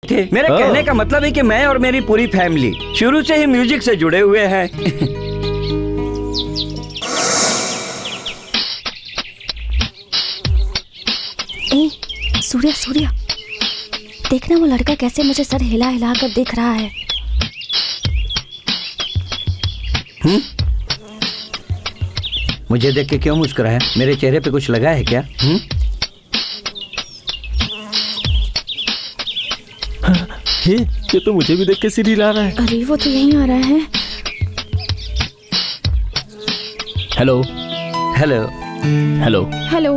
थे। मेरे कहने का मतलब है कि मैं और मेरी पूरी फैमिली शुरू से ही म्यूजिक से जुड़े हुए हैं। सूर्या सूर्या, देखना वो लड़का कैसे मुझे सर हिला हिला कर देख रहा है। मुझे देख के क्यों मुस्कुराया? मेरे चेहरे पे कुछ लगा है क्या? ये तो मुझे भी देख के सिर हिला रहा है। अरे वो तो यहीं आ रहा है। Hello hello hello hello.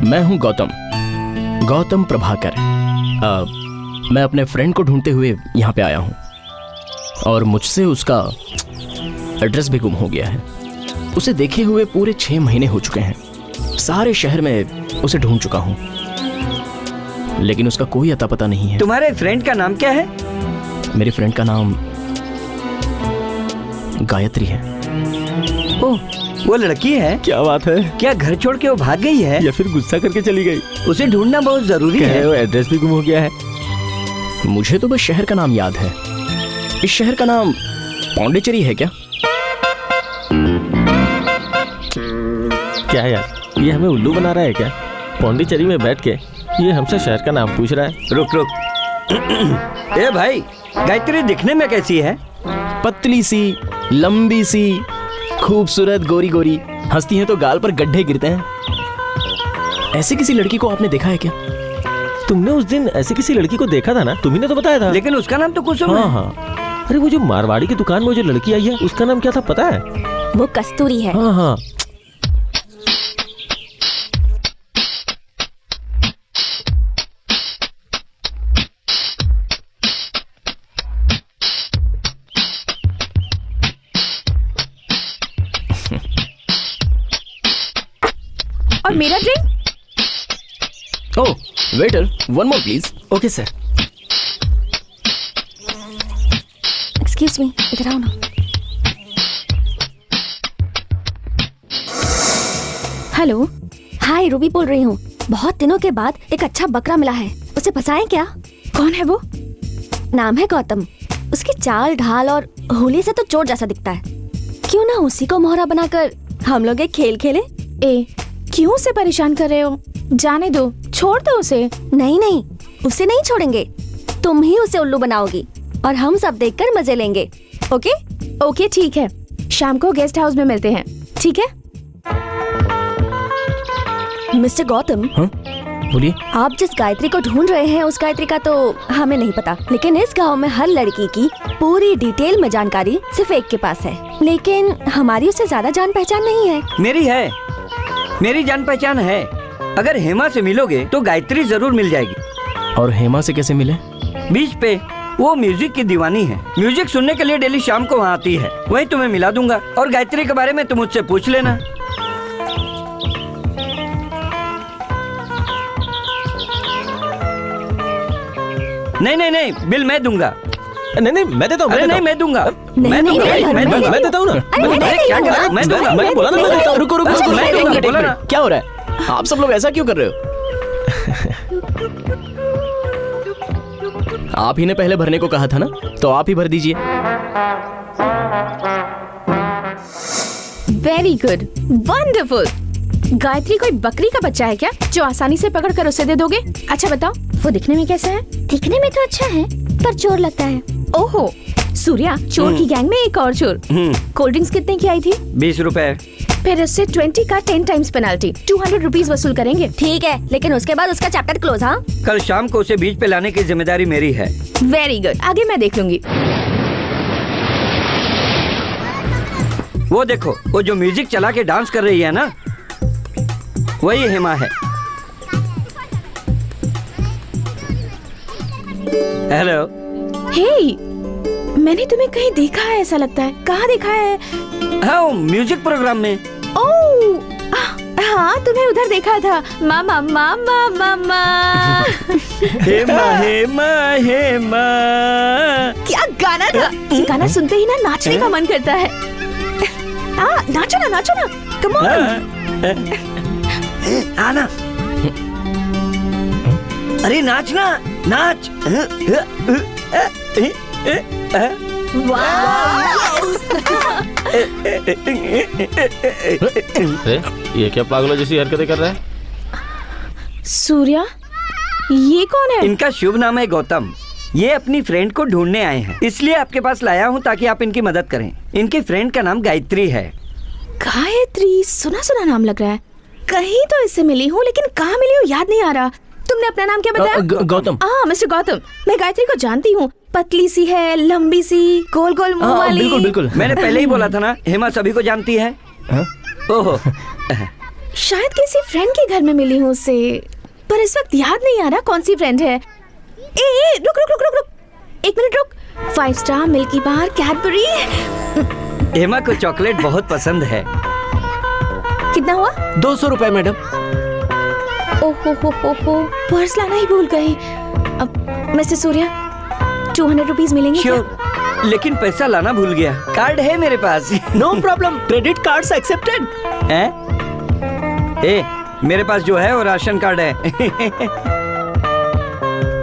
मैं हूं गौतम प्रभाकर। मैं अपने फ्रेंड को ढूंढते हुए यहाँ पे आया हूँ और मुझसे उसका एड्रेस भी गुम हो गया है। उसे देखे हुए पूरे 6 महीने हो चुके हैं। सारे शहर में उसे ढूंढ चुका हूँ, लेकिन उसका कोई अता पता नहीं है। तुम्हारे फ्रेंड का नाम क्या है? मेरे फ्रेंड का नाम गायत्री है। ओह, वो लड़की है? क्या बात है? क्या घर छोड़ के वो भाग गई है या फिर गुस्सा करके चली गई? उसे ढूंढना बहुत जरूरी है। वो एड्रेस भी गुम हो गया है। मुझे तो बस शहर का नाम याद है। इस शहर का नाम पौंडीचेरी है क्या? क्या यार, ये हमें उल्लू बना रहा है क्या? पौंडीचेरी में बैठ के ये हमसे शहर का नाम पूछ रहा है। रुक। ए भाई, गायत्री दिखने में कैसी है? पतली सी, लंबी सी, खूबसूरत, गोरी गोरी, हंसती है तो गाल पर गड्ढे गिरते हैं। ऐसी किसी लड़की को आपने देखा है क्या? तुमने उस दिन ऐसी किसी लड़की को देखा था ना? तुम्ही ने तो बताया था। लेकिन उसका नाम तो कुसुम है। हाँ। अरे वो जो मारवाड़ी की दुकान में जो लड़की आई है, उसका नाम क्या था पता है? वो कस्तूरी है। हाँ। और मेरा drink? Oh, waiter, one more please. Okay sir. Excuse me, इधर आओ ना। हेलो, हाय, रूबी बोल रही हूँ। बहुत दिनों के बाद एक अच्छा बकरा मिला है, उसे फंसाएं क्या? कौन है वो? नाम है गौतम। उसकी चाल ढाल और होली से तो चोर जैसा दिखता है। क्यों ना उसी को मोहरा बनाकर हम लोग एक खेल खेले? क्यों उसे परेशान कर रहे हो? जाने दो, छोड़ दो उसे। नहीं, उसे नहीं छोड़ेंगे। तुम ही उसे उल्लू बनाओगी और हम सब देखकर मजे लेंगे। ओके, ठीक है। शाम को गेस्ट हाउस में मिलते हैं, ठीक है? मिस्टर गौतम, बोलिए। आप जिस गायत्री को ढूंढ रहे हैं उस गायत्री का तो हमें नहीं पता, लेकिन इस गांव में हर लड़की की पूरी डिटेल में जानकारी सिर्फ एक के पास है। लेकिन हमारी उससे ज्यादा जान पहचान नहीं है। मेरी जान पहचान है। अगर हेमा से मिलोगे तो गायत्री जरूर मिल जाएगी। और हेमा से कैसे मिले? बीच पे वो म्यूजिक की दीवानी है। म्यूजिक सुनने के लिए डेली शाम को वहाँ आती है। वहीं तुम्हें मिला दूंगा और गायत्री के बारे में तुम मुझसे पूछ लेना। नहीं, बिल मैं दूंगा। नहीं, मैं देता हूँ। अरे नहीं, मैं दूंगा। मैं देता हूँ ना। क्या कर रहा हूँ? मैं दूंगा। मैंने बोला ना मैं देता हूँ। रुको, मैं दूंगा, बोला ना। क्या हो रहा है? आप सब लोग ऐसा क्यों कर रहे हो? आप ही ने पहले भरने को कहा था ना, तो आप ही भर दीजिए। Very good, wonderful. गायत्री कोई बकरी का बच्चा है क्या जो आसानी से पकड़ कर उसे दे दोगे? अच्छा बताओ, वो दिखने में कैसा है? दिखने में तो अच्छा है, पर चोर लगता है। ओहो, सूर्या, चोर की गैंग में एक और चोर। कोल्ड ड्रिंक्स कितने की आई थी? 20 रुपए। फिर उससे 20 का 10 टाइम्स पेनल्टी, 200 रुपीज वसूल करेंगे। ठीक है, लेकिन उसके बाद उसका चैप्टर क्लोज। हाँ, कल शाम को उसे बीच पे लाने की जिम्मेदारी मेरी है। वेरी गुड, आगे मैं देख लूंगी। वो देखो, वो जो म्यूजिक चला के डांस कर रही है ना, वही हेमा है। हेलो। हे, मैंने तुम्हें कहीं देखा है ऐसा लगता है। कहाँ देखा है? हाँ, म्यूजिक प्रोग्राम में। ओह, हाँ, तुम्हें उधर देखा था। मामा मामा मामा। हेमा हेमा हेमा। क्या गाना था? ये गाना सुनते ही ना नाचने का मन करता है। नाचो ना, कम ऑन। आना। अरे नाचना, नाच। अरे ये क्या पागलों जैसी हरकतें कर रहा है? सूर्या, ये कौन है? इनका शुभ नाम है गौतम। ये अपनी फ्रेंड को ढूंढने आए हैं, इसलिए आपके पास लाया हूँ ताकि आप इनकी मदद करें। इनकी फ्रेंड का नाम गायत्री है। गायत्री, सुना सुना नाम लग रहा है। कहीं तो इससे मिली हूँ, लेकिन कहाँ मिली हूँ याद नहीं आ रहा। तुमने अपना नाम क्या बताया? गौतम। हाँ, मिस्टर गौतम। मैं गायत्री को जानती हूँ। पतली सी है, लंबी सी, गोल गोल मुंह वाली। बिल्कुल बिल्कुल। मैंने पहले ही बोला था ना, हेमा सभी को जानती है। ओहो, शायद किसी फ्रेंड के घर में मिली हूँ उससे, पर इस वक्त याद नहीं आ रहा कौन सी फ्रेंड है। ए, रुक रुक रुक रुक रुक, 1 मिनट रुक। 5 स्टार, मिल्की बार, कैडबरी। हेमा को चॉकलेट बहुत पसंद है। कितना हुआ? 200 रुपए मैडम। ओहो, पर्स लाना ही भूल गई। अब मिस्टर सूर्या, 200 रुपीज मिलेंगे क्या? श्योर, लेकिन पैसा लाना भूल गया। कार्ड है मेरे पास। No problem, credit card accepted. है? ए, मेरे पास जो है वो राशन कार्ड है।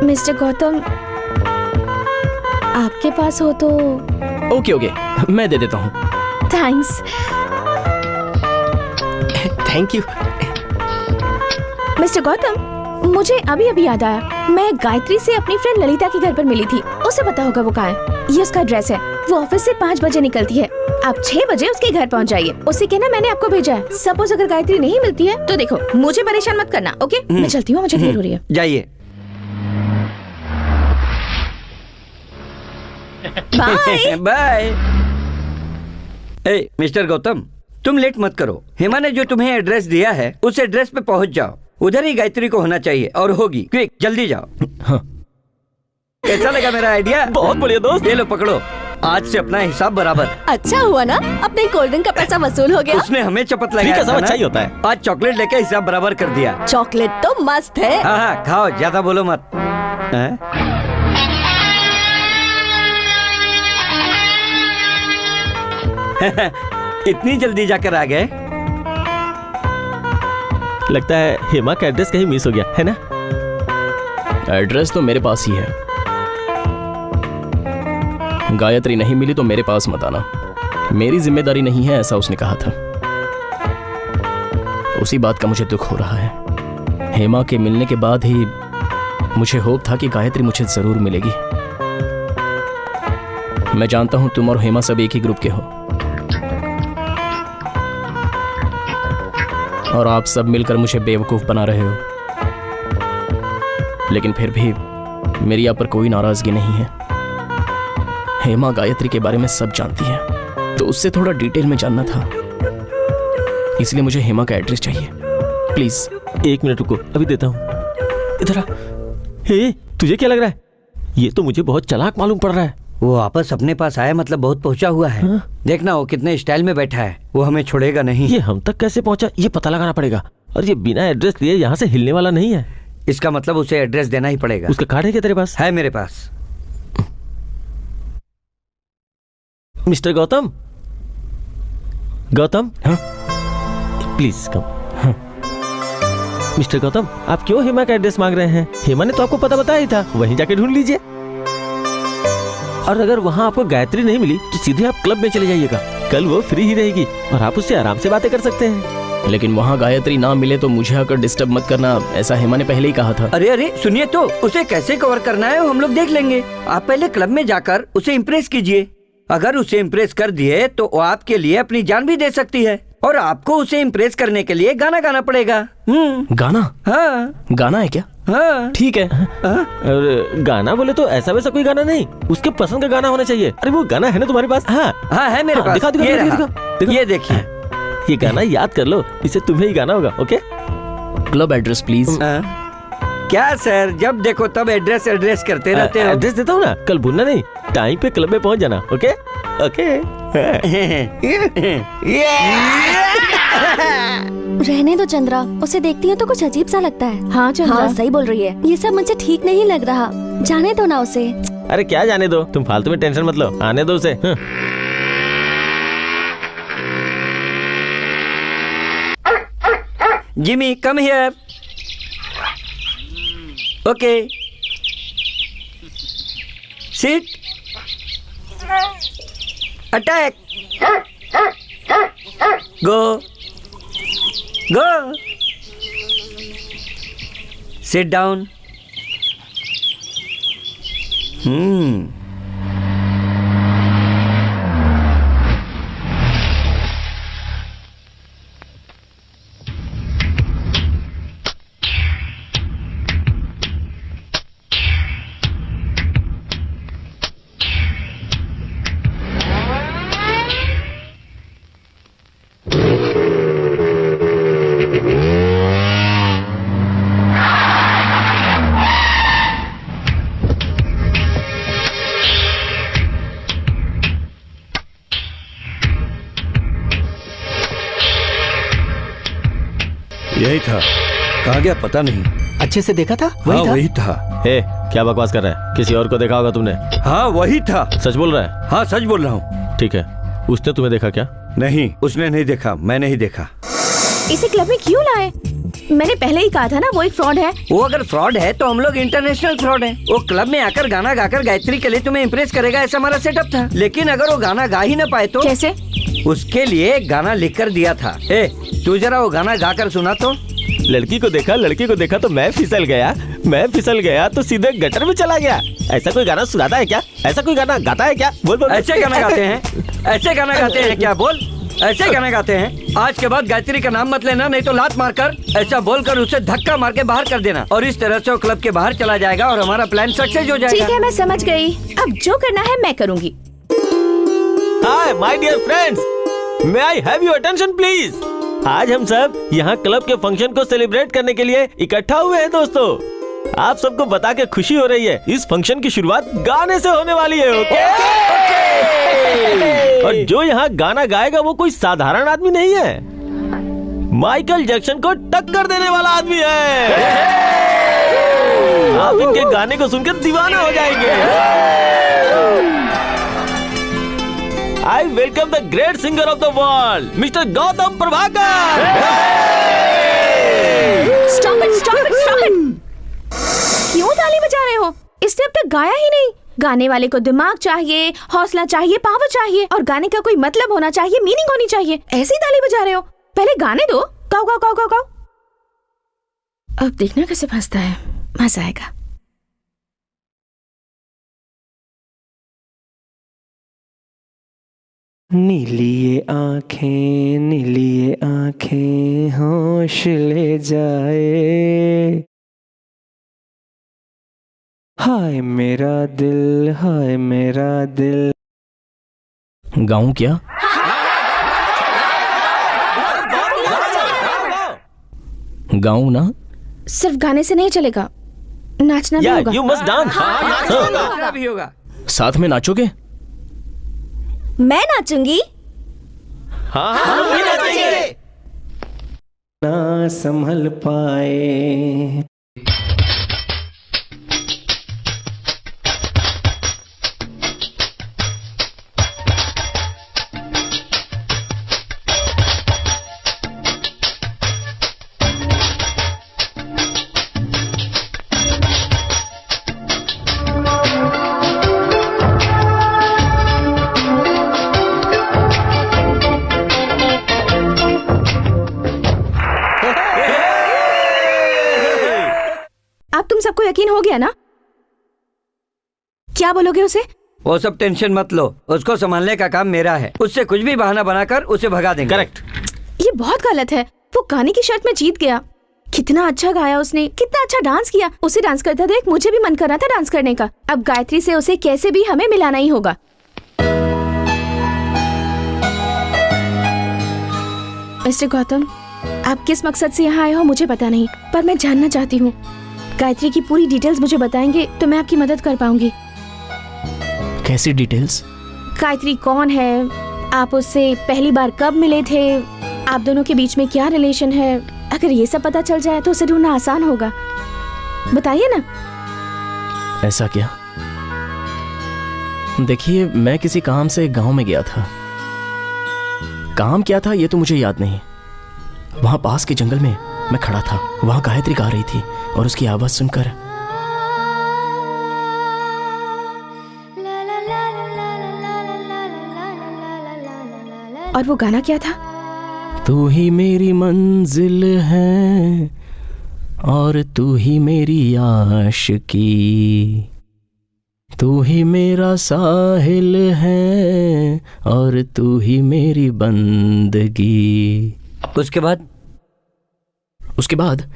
मिस्टर गौतम, आपके पास हो तो। ओके, मैं दे देता हूँ। Thanks. Thank you. Mister Gautam, मुझे अभी अभी याद आया, मैं गायत्री से अपनी फ्रेंड ललिता के घर पर मिली थी। उसे पता होगा वो कहाँ है। ये उसका एड्रेस है। वो ऑफिस से 5 बजे निकलती है। आप 6 बजे उसके घर पहुँच जाइए। उससे कहना मैंने आपको भेजा है। सपोज अगर गायत्री नहीं मिलती है तो देखो, मुझे परेशान मत करना। ओके, मैं चलती हूँ, मुझे देर हो रही है। जाइए। बाय। बाय। ए, मिस्टर गौतम, तुम लेट मत करो। हेमा ने जो तुम्हें एड्रेस दिया है उस एड्रेस पे पहुंच जाओ। उधर ही गायत्री को होना चाहिए और होगी। क्विक, जल्दी जाओ। हाँ। कैसा लगा मेरा आइडिया? बहुत बढ़िया दोस्त। ये लो पकड़ो, आज से अपना हिसाब बराबर। अच्छा हुआ ना, अपने कोल्ड ड्रिंक का पैसा वसूल हो गया। उसने हमें चपत फ्री लगाया का सब था ना? अच्छा ही होता है। आज चॉकलेट लेके हिसाब बराबर कर दिया। चॉकलेट तो मस्त है। हाँ हाँ, खाओ, ज्यादा बोलो मत। हैं? इतनी जल्दी जाकर आ गए? लगता है हेमा का एड्रेस कहीं मिस हो गया है ना? एड्रेस तो मेरे पास ही है। गायत्री नहीं मिली तो मेरे पास मत आना। मेरी जिम्मेदारी नहीं है, ऐसा उसने कहा था। उसी बात का मुझे दुख हो रहा है। हेमा के मिलने के बाद ही मुझे होप था कि गायत्री मुझे जरूर मिलेगी। मैं जानता हूं तुम और हेमा सब एक ही ग्रुप के हो और आप सब मिलकर मुझे बेवकूफ बना रहे हो, लेकिन फिर भी मेरी आप पर कोई नाराजगी नहीं है। हेमा गायत्री के बारे में सब जानती है, तो उससे थोड़ा डिटेल में जानना था, इसलिए मुझे हेमा का एड्रेस चाहिए। प्लीज 1 मिनट रुको, अभी देता हूँ। इधर आ। हे, तुझे क्या लग रहा है? ये तो मुझे बहुत चालाक मालूम पड़ रहा है। वो वापस अपने पास आया मतलब बहुत पहुंचा हुआ है। हाँ? देखना वो कितने स्टाइल में बैठा है। वो हमें छोड़ेगा नहीं। ये हम तक कैसे पहुंचा, ये पता लगाना पड़ेगा। और ये बिना एड्रेस लिए यहाँ से हिलने वाला नहीं है। इसका मतलब उसे एड्रेस देना ही पड़ेगा। उसका कार्ड है क्या तेरे पास? है मेरे पास। मिस्टर गौतम, गौतम, हाँ? Please come. मिस्टर गौतम, आप क्यों हेमा का एड्रेस मांग रहे हैं? हेमा ने तो आपको पता बताया ही था, वहीं जाके ढूंढ लीजिए। और अगर वहाँ आपको गायत्री नहीं मिली तो सीधे आप क्लब में चले जाइएगा। कल वो फ्री ही रहेगी और आप उससे आराम से बातें कर सकते हैं। लेकिन वहाँ गायत्री ना मिले तो मुझे आकर डिस्टर्ब मत करना, ऐसा हेमा ने पहले ही कहा था। अरे अरे सुनिए तो, उसे कैसे कवर करना है वो हम लोग देख लेंगे। आप पहले क्लब में जाकर उसे इम्प्रेस कीजिए। अगर उसे इम्प्रेस कर दिए तो वो आपके लिए अपनी जान भी दे सकती है। और आपको उसे इम्प्रेस करने के लिए गाना गाना पड़ेगा। गाना? हाँ गाना है क्या? हाँ। ठीक है। और गाना बोले तो ऐसा वैसा कोई गाना नहीं, उसके पसंद का गाना होना चाहिए। अरे वो गाना है ना तुम्हारे पास? हाँ हाँ है मेरे पास। दिखा दिखा ये दिखा, रहा। दिखा, दिखा। ये देखिए। ये गाना याद कर लो, इसे तुम्हें ही गाना होगा। ओके? Club address please. क्या सर, जब देखो तब एड्रेस एड्रेस करते रहते हो। एड्रेस देता हूँ ना, कल भूलना नहीं। टाइम पे क्लब में पहुंच जाना। Okay okay. रहने दो चंद्रा, उसे देखती हूँ तो कुछ अजीब सा लगता है। हाँ चंद्रा। हाँ सही बोल रही है, ये सब मुझे ठीक नहीं लग रहा। जाने दो ना उसे। अरे क्या जाने दो, तुम फालतू में टेंशन मत लो, आने दो उसे। Jimmy come here. Okay sit. Attack. Go go. Sit down. यही था, कहाँ गया पता नहीं। अच्छे से देखा था? हाँ वही था। ए, क्या बकवास कर रहा है? किसी और को देखा होगा तुमने। हाँ वही था। सच बोल रहा है? हाँ सच बोल रहा हूँ। ठीक है, उसने तुम्हें देखा क्या? नहीं, उसने नहीं देखा, मैंने ही देखा। इसे क्लब में क्यों लाए? मैंने पहले ही कहा था ना वो एक फ्रॉड है। वो अगर फ्रॉड है तो हम लोग इंटरनेशनल फ्रॉड हैं। वो क्लब में आकर गाना गाकर गायत्री के लिए तुम्हें इम्प्रेस करेगा, ऐसा हमारा सेटअप था। लेकिन अगर वो गाना गा ही न पाए तो कैसे? उसके लिए एक गाना लिख कर दिया था। ए, तू जरा वो गाना गाकर सुना तो। लड़की को देखा तो मैं फिसल गया तो सीधे गटर में चला गया। ऐसा कोई गाना सुनाता है क्या? ऐसा कोई गाना गाता है क्या? बोल बोल। ऐसे गाना गाते हैं? ऐसे गाना गाते हैं क्या? बोल। ऐसे गाना गाते हैं? आज के बाद गायत्री का नाम मत लेना, नहीं तो लात मारकर ऐसा बोलकर उसे धक्का मार के बाहर कर देना। और इस तरह से वो क्लब के बाहर चला जाएगा और हमारा प्लान सक्सेस हो जाएगा। ठीक है, मैं समझ गई। अब जो करना है मैं करूँगी। Hi my dear friends, may I have your attention please. आज हम सब यहाँ क्लब के फंक्शन को सेलिब्रेट करने के लिए इकट्ठा हुए हैं दोस्तों। आप सबको बता के खुशी हो रही है, इस फंक्शन की शुरुआत गाने से होने वाली है। ओके? और जो यहाँ गाना गाएगा वो कोई साधारण आदमी नहीं है, माइकल जैक्सन को टक्कर देने वाला आदमी है। आप इनके गाने को सुनकर दीवाना हो जाएंगे। I welcome the great singer of the world, Mr. Gautam Prabhakar. Stop it, stop it, stop it! क्यों ताली बजा रहे हो? इसने अब तक गाया ही नहीं। गाने वाले को दिमाग चाहिए, हौसला चाहिए, पावर चाहिए और गाने का कोई मतलब होना चाहिए, मीनिंग होनी चाहिए। ऐसे ही ताली बजा रहे हो? पहले गाने दो। गाओ गाओ गाओ गाओ गाओ। अब देखना कैसे फंसता है, मजा आएगा। नीली आंखें होश ले जाए। हाय मेरा दिल। गाऊं क्या? गाऊं ना? सिर्फ गाने से नहीं चलेगा, नाचना भी होगा। You must dance। नाचना भी होगा। साथ में नाचोगे? मैं नाचूंगी। ना संभल पाए। सबको यकीन हो गया ना? क्या बोलोगे उसे? वो सब टेंशन मत लो, उसको संभालने का काम मेरा है। उससे कुछ भी बहाना बनाकर उसे भगा देंगे। करेक्ट। ये बहुत गलत है। वो गाने की शर्त में जीत गया। कितना अच्छा गाया उसने, कितना अच्छा डांस किया। उसे डांस करता देख मुझे भी मन कर रहा था डांस करने का। अब गायत्री से उसे कैसे भी हमें मिलाना ही होगा। मिस्टर गौतम, आप किस मकसद से यहाँ आए हो मुझे पता नहीं, पर मैं जानना चाहती हूँ। गायत्री की पूरी डिटेल्स मुझे बताएंगे तो मैं आपकी मदद कर पाऊंगी। कैसी डिटेल्स? गायत्री कौन है, आप उससे पहली बार कब मिले थे, आप दोनों के बीच में क्या रिलेशन है। अगर ये सब पता चल जाए तो उसे ढूंढना आसान होगा। बताइए ना। ऐसा क्या? देखिए, मैं किसी काम से गांव में गया था। काम क्या था ये तो मुझे याद नहीं। वहां पास के जंगल में मैं खड़ा था, वहां गायत्री गा रही थी और उसकी आवाज सुनकर और वो गाना क्या था? तू ही मेरी मंजिल है और तू ही मेरी आशिकी, तू ही मेरा साहिल है और तू ही मेरी बंदगी। उसके बाद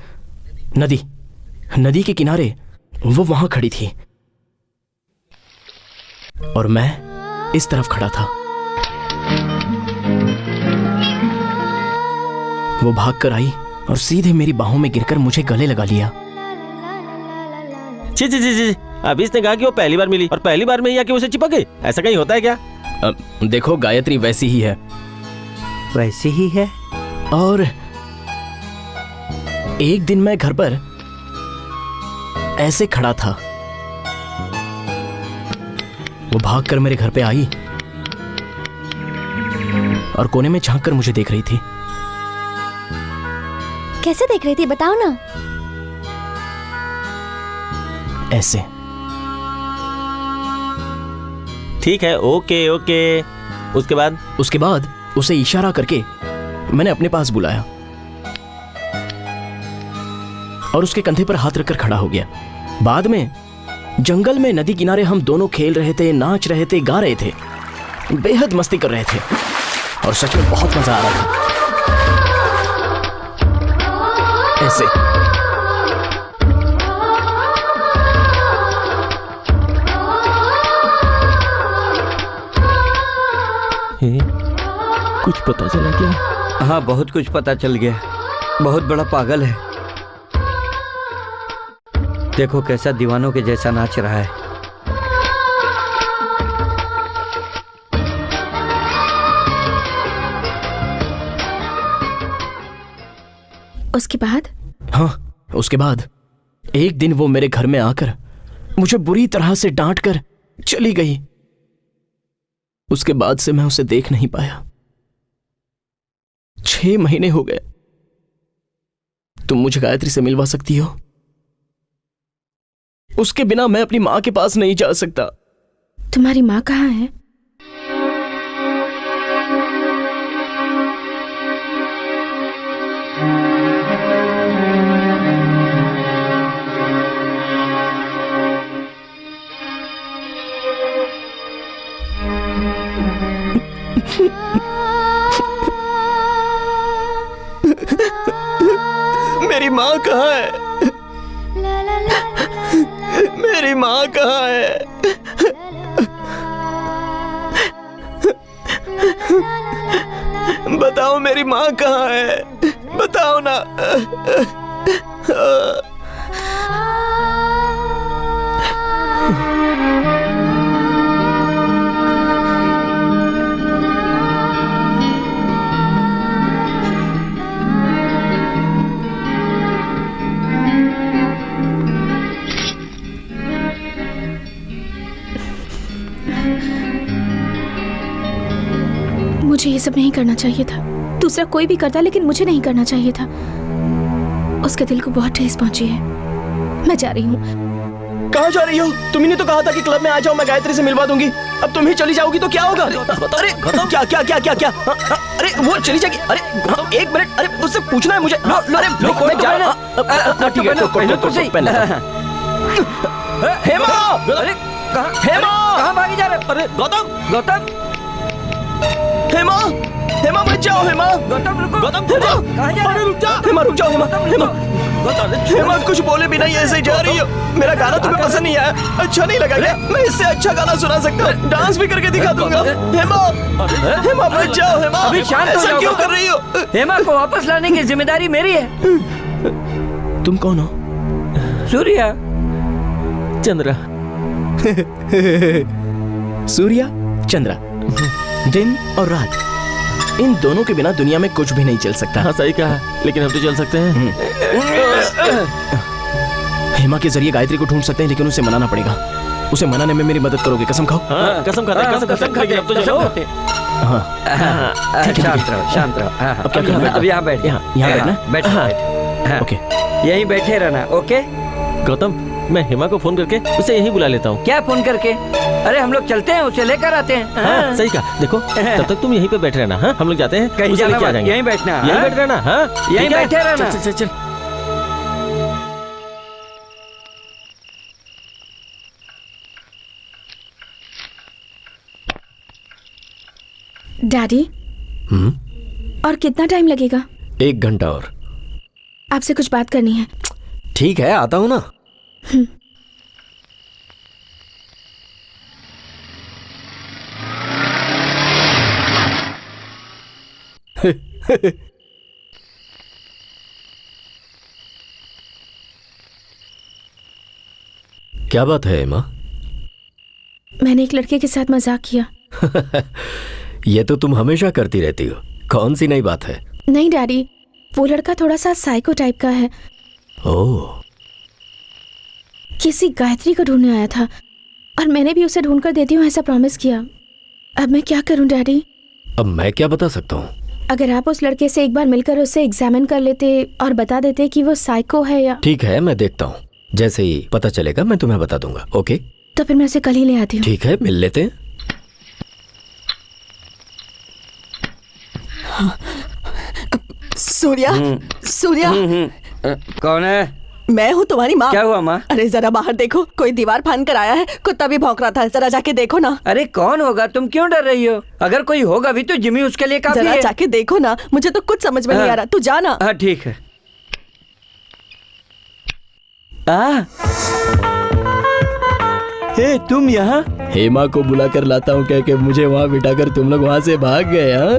नदी के किनारे वो वहां खड़ी थी और मैं इस तरफ खड़ा था। वो भागकर आई और सीधे मेरी बाहों में गिरकर मुझे गले लगा लिया। जी अभी इसने कहा कि वो पहली बार मिली और पहली बार में ही आके उसे चिपक गई। ऐसा कहीं होता है क्या? देखो गायत्री वैसी ही है। वैसी ही है? और एक दिन मैं घर पर ऐसे खड़ा था, वो भागकर मेरे घर पे आई और कोने में झांक कर मुझे देख रही थी। कैसे देख रही थी बताओ ना। ऐसे। ठीक है, ओके ओके। उसके बाद उसे इशारा करके मैंने अपने पास बुलाया और उसके कंधे पर हाथ रखकर खड़ा हो गया। बाद में जंगल में नदी किनारे हम दोनों खेल रहे थे, नाच रहे थे, गा रहे थे, बेहद मस्ती कर रहे थे और सच में बहुत मजा आ रहा था। ऐसे। कुछ पता चला क्या? हाँ, बहुत कुछ पता चल गया। बहुत बड़ा पागल है। देखो कैसा दीवानों के जैसा नाच रहा है। उसके बाद? हाँ, उसके बाद एक दिन वो मेरे घर में आकर मुझे बुरी तरह से डांट कर चली गई। उसके बाद से मैं उसे देख नहीं पाया। 6 महीने हो गए। तुम मुझे गायत्री से मिलवा सकती हो? उसके बिना मैं अपनी मां के पास नहीं जा सकता। तुम्हारी मां कहाँ है? मेरी माँ कहाँ है? मेरी माँ कहाँ है? बताओ मेरी माँ कहाँ है? बताओ ना। मुझे ये सब नहीं करना चाहिए था। दूसरा कोई भी करता, लेकिन मुझे नहीं करना चाहिए था। उसके दिल को बहुत ठेस पहुंची है। मैं जा रही हूँ। कहाँ जा रही हो? तुम्ही ने तो कहा था कि क्लब में आ जाओ, मैं गायत्री से मिलवा दूंगी। अब तुम ही चली जाओगी तो क्या होगा? अरे क्या क्या क्या क्या क्या? अरे वो चली जाएगी। अरे 1 मिनट, अरे उससे पूछना है मुझे। अरे मैं जा रहा हूँ। ठीक है, पहले हेमा। अरे कहाँ भागी जा रहे हो? अरे गौतम हेमा मत जाओ। हेमा, गौतम रुको। गौतम कहाँ जा रहे हो? रुक जा। हेमा रुक जाओ। हेमा कुछ बोले बिना ही ऐसे जा रही हो। मेरा गाना तुम्हें पसंद नहीं आया? अच्छा नहीं लगा क्या? मैं इससे अच्छा गाना सुना सकता हूँ, डांस भी करके दिखा दूंगा। हेमा मत जाओ। हेमा अभी शांत हो जाओ। क्यों कर रही हो? हेमा को वापस लाने की जिम्मेदारी मेरी है। तुम कौन हो? सूर्या। चंद्रा। सूर्या चंद्रा, दिन और रात, इन दोनों के बिना दुनिया में कुछ भी नहीं चल सकता। हाँ सही कहा, लेकिन हम तो चल सकते हैं। हेमा के जरिए गायत्री को ढूंढ सकते हैं, लेकिन उसे मनाना पड़ेगा। उसे मनाने में मेरी मदद करोगे? कसम खाओ। हाँ, कसम खाता है, कसम खाता है। अब तो चलो। हाँ, शांत रहो, शांत रहो। अब क्या करना है? अब यहाँ बैठ। यहाँ बैठना? बैठ। हाँ। ओके यहीं बैठे रहना। ओके। गौतम, मैं हेमा को फोन करके उसे यहीं बुला लेता हूँ। क्या फोन करके? अरे हम लोग चलते हैं, उसे लेकर आते हैं। हाँ, सही कहा। देखो तब तक तुम यहीं पे बैठे रहना। हाँ, हम लोग जाते हैं, कहीं उसे जाना लेके आ मत, जाएंगे। यहीं बैठना। यहीं हाँ? बैठ रहना। हाँ, यहीं ठीक है? बैठे रहना। चल चल चल चल। डैडी, और कितना टाइम लगेगा? 1 घंटा और। आपसे कुछ बात करनी है। ठीक है, आता हूँ ना। क्या बात है माँ? मैंने एक लड़के के साथ मजाक किया। ये तो तुम हमेशा करती रहती हो, कौन सी नई बात है? नहीं डैडी, वो लड़का थोड़ा सा साइको टाइप का है। ओह, किसी गायत्री को ढूंढने आया था और मैंने भी उसे ढूंढ कर देती हूँ ऐसा प्रॉमिस किया। अब मैं क्या करूँ डैडी? अब मैं क्या बता सकता हूँ? अगर आप उस लड़के से एक बार मिलकर उसे एग्जामिन कर लेते और बता देते कि वो साइको है या... ठीक है, मैं देखता हूँ, जैसे ही पता चलेगा मैं तुम्हें बता दूंगा। ओके? तो फिर मैं उसे कल ही ले आती हूँ। ठीक है, मिल लेते हैं। सूर्या, सूर्या, कौन है? मैं हूँ तुम्हारी माँ। क्या हुआ माँ? अरे जरा बाहर देखो, कोई दीवार फांद कर आया है। कुत्ता भी भौंक रहा था, जरा जाके देखो ना। अरे कौन होगा? तुम क्यों डर रही हो? अगर कोई होगा भी तो जिमी उसके लिए काफी जरा है। जाके देखो ना, मुझे तो कुछ समझ में नहीं आ रहा। तू जा ना। हाँ ठीक है। हे तुम यहाँ? हेमा को बुला कर लाता हूँ कह के मुझे वहाँ बिठाकर तुम लोग वहाँ से भाग गए। हाँ,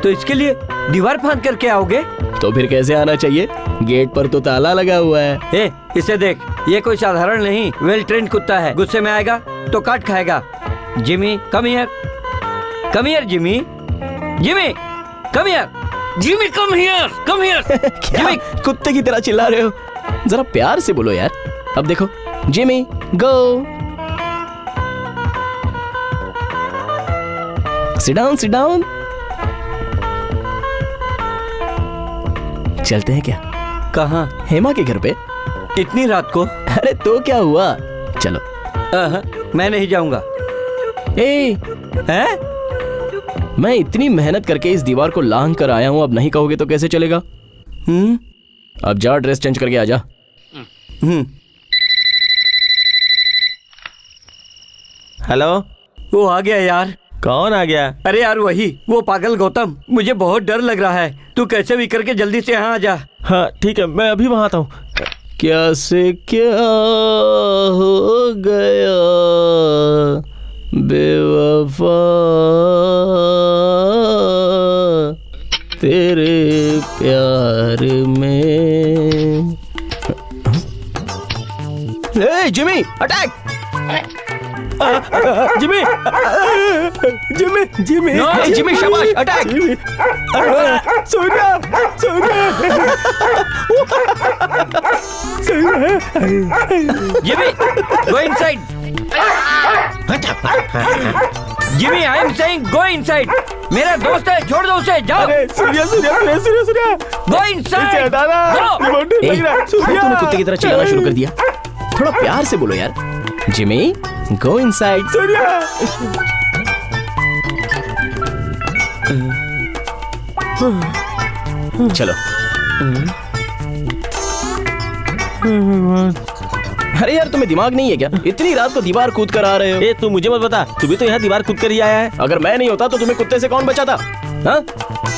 तो इसके लिए दीवार फांद करके आओगे? तो फिर कैसे आना चाहिए? गेट पर तो ताला लगा हुआ है। ए, इसे देख, ये कोई साधारण नहीं, वेल ट्रेंड कुत्ता है। गुस्से में आएगा तो काट खाएगा। Jimmy come here, come here Jimmy, Jimmy come here, Jimmy come here, come here. Jimmy, कुत्ते की तरह चिल्ला रहे हो? जरा प्यार से बोलो यार। अब देखो, जिमी गो, सिट डाउन, सिट डाउन। चलते हैं क्या? कहाँ? हेमा के घर पे। इतनी रात को? अरे तो क्या हुआ, चलो। मैं नहीं जाऊंगा। ए, मैं इतनी मेहनत करके इस दीवार को लांघ कर आया हूँ, अब नहीं कहोगे तो कैसे चलेगा? अब जा, ड्रेस चेंज करके आ जा। हेलो, वो आ गया यार। कौन आ गया? अरे यार वही, वो पागल गौतम। मुझे बहुत डर लग रहा है, तू कैसे भी करके जल्दी से यहाँ आ जा। हाँ ठीक है, मैं अभी वहाँ आता हूँ। क्या से क्या हो गया बेवफा, तेरे प्यार में। ए Jimmy, attack! Jimmy, Jimmy, Jimmy, ए, जिमी शाबाश, attack! Surya, Surya, Jimmy, go inside. Jimmy, I am saying go inside. मेरा दोस्त है, छोड़ दो उसे, जाओ। अरे सूर्या, सूर्या, सूर्या, सूर्या, सूर्या, गो इसे इनसाइड। हटाना, रिमोट नहीं लग रहा है। सूर्या, तूने कुत्ते की तरह चिल्लाना शुरू कर दिया। थोड़ा प्यार से बोलो यार। Jimmy, go inside. सूर्या। चलो। अरे यार, तुम्हें दिमाग नहीं है क्या? इतनी रात को दीवार कूद कर आ रहे हो। ए, तू मुझे मत बता, तू भी तो यहाँ दीवार कूद कर ही आया है। अगर मैं नहीं होता तो तुम्हें कुत्ते से कौन बचाता? हाँ?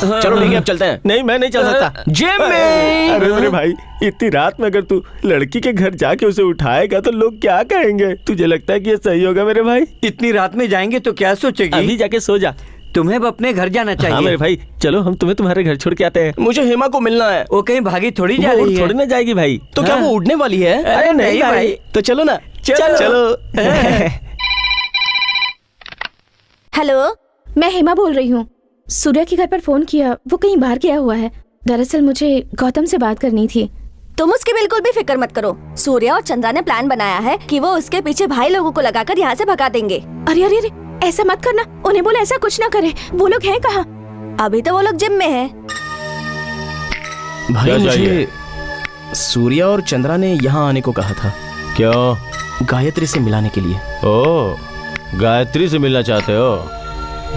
चलो ठीक है, अब चलते हैं। नहीं, मैं नहीं चल सकता। जिमी! अरे मेरे भाई, इतनी रात में अगर तू लड़की के घर जाके उसे उठाएगा तो लोग क्या कहेंगे? तुझे लगता है कि ये सही होगा मेरे भाई? इतनी रात में जाएंगे तो क्या सोचेगी? अभी जाके सो जा। तुम्हें अब अपने घर जाना चाहिए। हाँ मेरे भाई, चलो हम तुम्हें तुम्हारे घर छोड़ के आते हैं। मुझे हेमा को मिलना है। वो कहीं भागी थोड़ी जा वो रही है। थोड़ी ना जाएगी भाई। तो क्या हाँ। वो उड़ने वाली है? अरे नहीं भाई। तो चलो ना। चलो। चलो। हेलो, मैं हेमा बोल रही हूँ। सूर्या के घर पर फोन किया, वो कहीं बाहर गया हुआ है। दरअसल मुझे गौतम से बात करनी थी। तुम उसकी बिल्कुल भी फिक्र मत करो। सूर्या और चंद्रा ने प्लान बनाया है कि वो उसके पीछे भाई लोगों को लगाकर यहाँ से भगा देंगे। अरे अरे अरे, ऐसा मत करना। उन्हें बोला ऐसा कुछ ना करे। वो लोग हैं कहाँ? अभी तो वो लोग जिम में हैं। भाई क्या मुझे चाहिए? सूर्या और चंद्रा ने यहाँ आने को कहा था। क्यों? गायत्री से मिलाने के लिए। ओ, गायत्री से मिलना चाहते हो?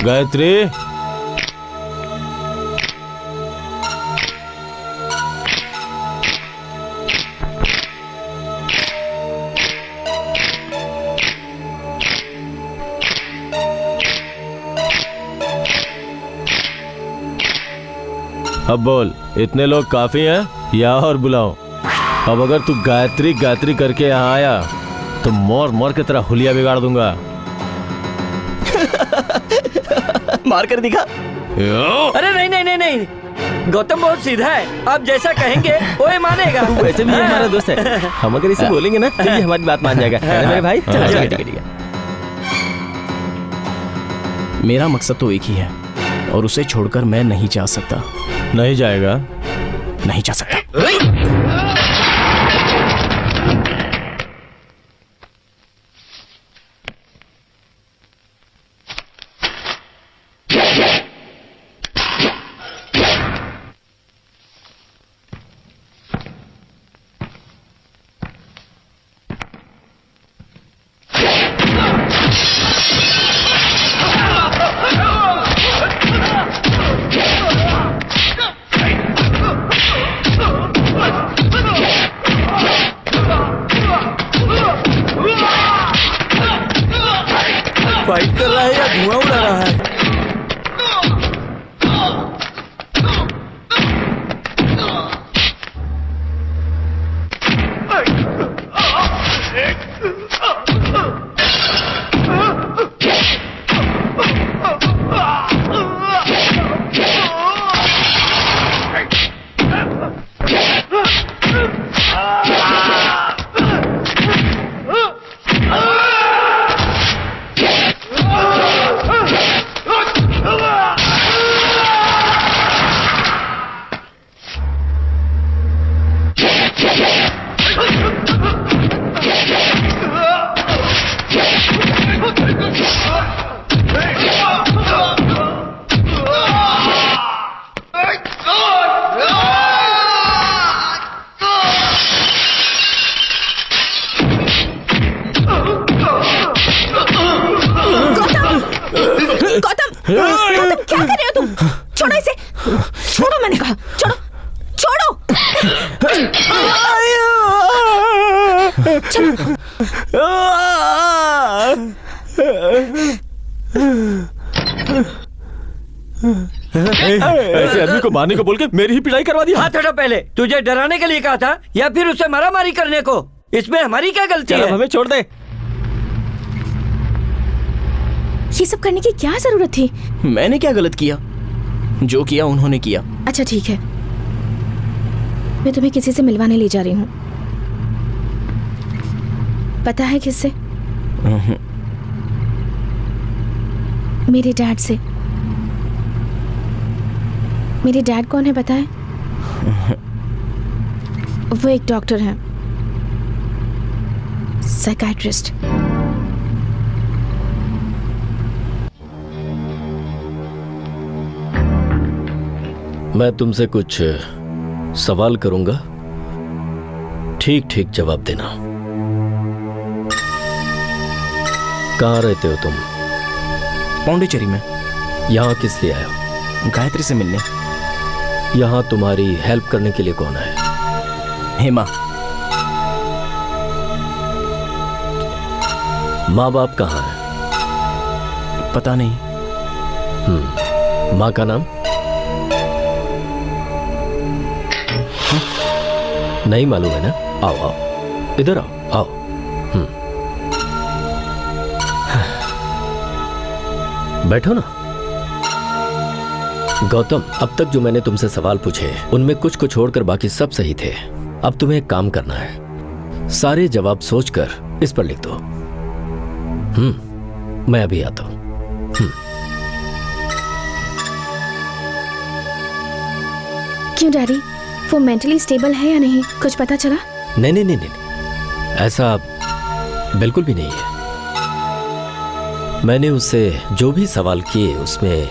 गायत्री, अब बोल, इतने लोग काफी हैं या और बुलाओ? अब अगर तू गायत्री गायत्री करके यहाँ आया तो मोर मोर की तरह हुलिया बिगाड़ दूंगा। मार कर दिखा। अरे नहीं नहीं नहीं नहीं, गौतम बहुत सीधा है, आप जैसा कहेंगे वो ही मानेगा। वैसे भी ये हमारा दोस्त है, हम अगर इसे बोलेंगे ना तो ये हमारी बात मान जाएगा, है ना मेरे भाई? चलो, ठीक है, चलो। ठीक है, ठीक है। मेरा मकसद तो एक ही है और उसे छोड़कर मैं नहीं जा सकता। नहीं जाएगा? नहीं जा सकता। फाइट कर रहा है या धुआं उड़ा रहा है? गौतम, गौतम क्या कर रहे हो तुम? छोड़ो इसे, छोड़ो, मैंने कहा छोड़ो, छोड़ो। ऐसे आदमी को मारने को बोल के मेरी ही पिटाई करवा दी। हाथ हटा पहले, तुझे डराने के लिए कहा था या फिर उसे मारामारी करने को? इसमें हमारी क्या गलती चलो है? हमें छोड़ दे। ये सब करने की क्या जरूरत थी? मैंने क्या गलत किया? जो किया उन्होंने किया। अच्छा ठीक है, मैं तुम्हें किसी से मिलवाने ले जा रही हूँ। पता है किससे? मेरे डैड से। मेरे डैड कौन है पता है? वो एक डॉक्टर है, साइकाइट्रिस्ट। मैं तुमसे कुछ सवाल करूंगा, ठीक ठीक जवाब देना। कहाँ रहते हो तुम? पौंडीचेरी में। यहाँ किस लिए आए हो? गायत्री से मिलने। यहाँ तुम्हारी हेल्प करने के लिए कौन है? हेमा। माँ बाप कहाँ है? पता नहीं। माँ का नाम? नहीं मालूम है ना? आओ आओ, इधर आओ आओ। बैठो ना। गौतम, अब तक जो मैंने तुमसे सवाल पूछे उनमें कुछ को छोड़कर बाकी सब सही थे। अब तुम्हें एक काम करना है, सारे जवाब सोचकर इस पर लिख दो। मैं अभी आता हूं। क्यों डैडी, वो मेंटली स्टेबल है या नहीं, कुछ पता चला? नहीं नहीं नहीं नहीं, ऐसा बिल्कुल भी नहीं है। मैंने उससे जो भी सवाल किए उसमें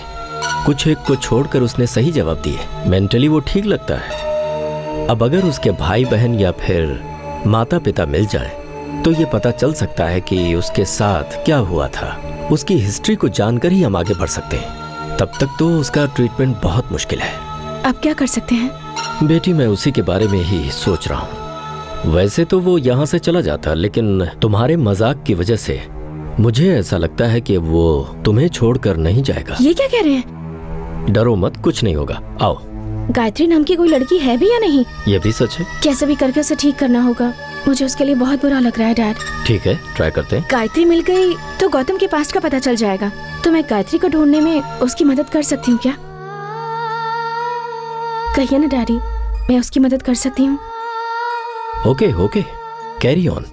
कुछ एक को छोड़कर उसने सही जवाब दिए। मेंटली वो ठीक लगता है। अब अगर उसके भाई बहन या फिर माता पिता मिल जाएं, तो ये पता चल सकता है कि उसके साथ क्या हुआ था। उसकी हिस्ट्री को जानकर ही हम आगे बढ़ सकते हैं। तब तक तो उसका ट्रीटमेंट बहुत मुश्किल है। अब क्या कर सकते हैं? बेटी, मैं उसी के बारे में ही सोच रहा हूँ। वैसे तो वो यहाँ से चला जाता, लेकिन तुम्हारे मजाक की वजह से मुझे ऐसा लगता है कि वो तुम्हें छोड़कर नहीं जाएगा। ये क्या कह रहे हैं? डरो मत, कुछ नहीं होगा। आओ। गायत्री नाम की कोई लड़की है भी या नहीं? ये भी सच है। कैसे भी करके उसे ठीक करना होगा। मुझे उसके लिए बहुत बुरा लग रहा है डैड। ठीक है, ट्राई करते हैं। गायत्री मिल गई तो गौतम के पास्ट का पता चल जाएगा। तो मैं गायत्री को ढूंढने में उसकी मदद कर सकती हूँ क्या? कहिए ना डैडी, मैं उसकी मदद कर सकती हूँ। Okay okay, carry on.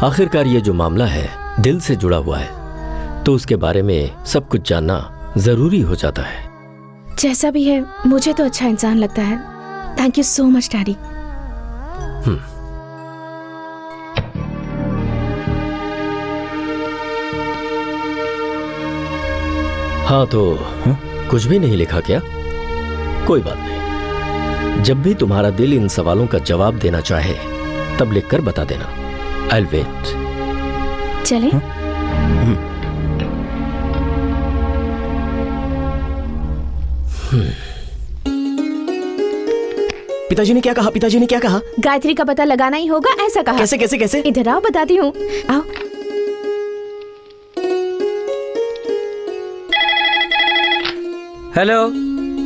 आखिरकार ये जो मामला है दिल से जुड़ा हुआ है, तो उसके बारे में सब कुछ जानना जरूरी हो जाता है। जैसा भी है, मुझे तो अच्छा इंसान लगता है। Thank you so much daddy. हाँ तो कुछ भी नहीं लिखा क्या? कोई बात नहीं, जब भी तुम्हारा दिल इन सवालों का जवाब देना चाहे तब लिखकर बता देना। I'll wait। चले? पिताजी ने क्या कहा? पिताजी ने क्या कहा? गायत्री का पता लगाना ही होगा, ऐसा कहा। कैसे कैसे कैसे? इधर आओ, बताती हूँ। आओ। हेलो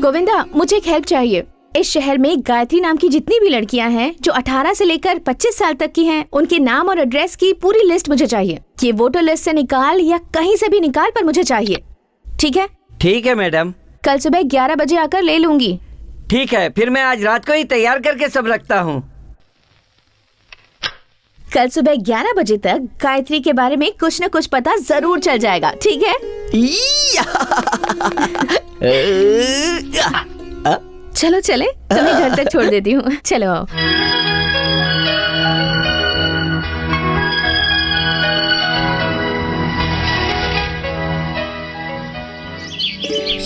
गोविंदा, मुझे एक हेल्प चाहिए। इस शहर में गायत्री नाम की जितनी भी लड़कियां हैं जो 18 से लेकर 25 साल तक की हैं, उनके नाम और एड्रेस की पूरी लिस्ट मुझे चाहिए। ये वोटर लिस्ट से निकाल या कहीं से भी निकाल, पर मुझे चाहिए। ठीक है? ठीक है मैडम। कल सुबह 11 बजे आकर ले लूंगी। ठीक है, फिर मैं आज रात को ही तैयार करके सब रखता हूँ। कल सुबह 11 बजे तक गायत्री के बारे में कुछ न कुछ पता जरूर चल जाएगा। ठीक है? चलो चले, तुम्हें घर तक छोड़ देती हूँ। चलो आओ।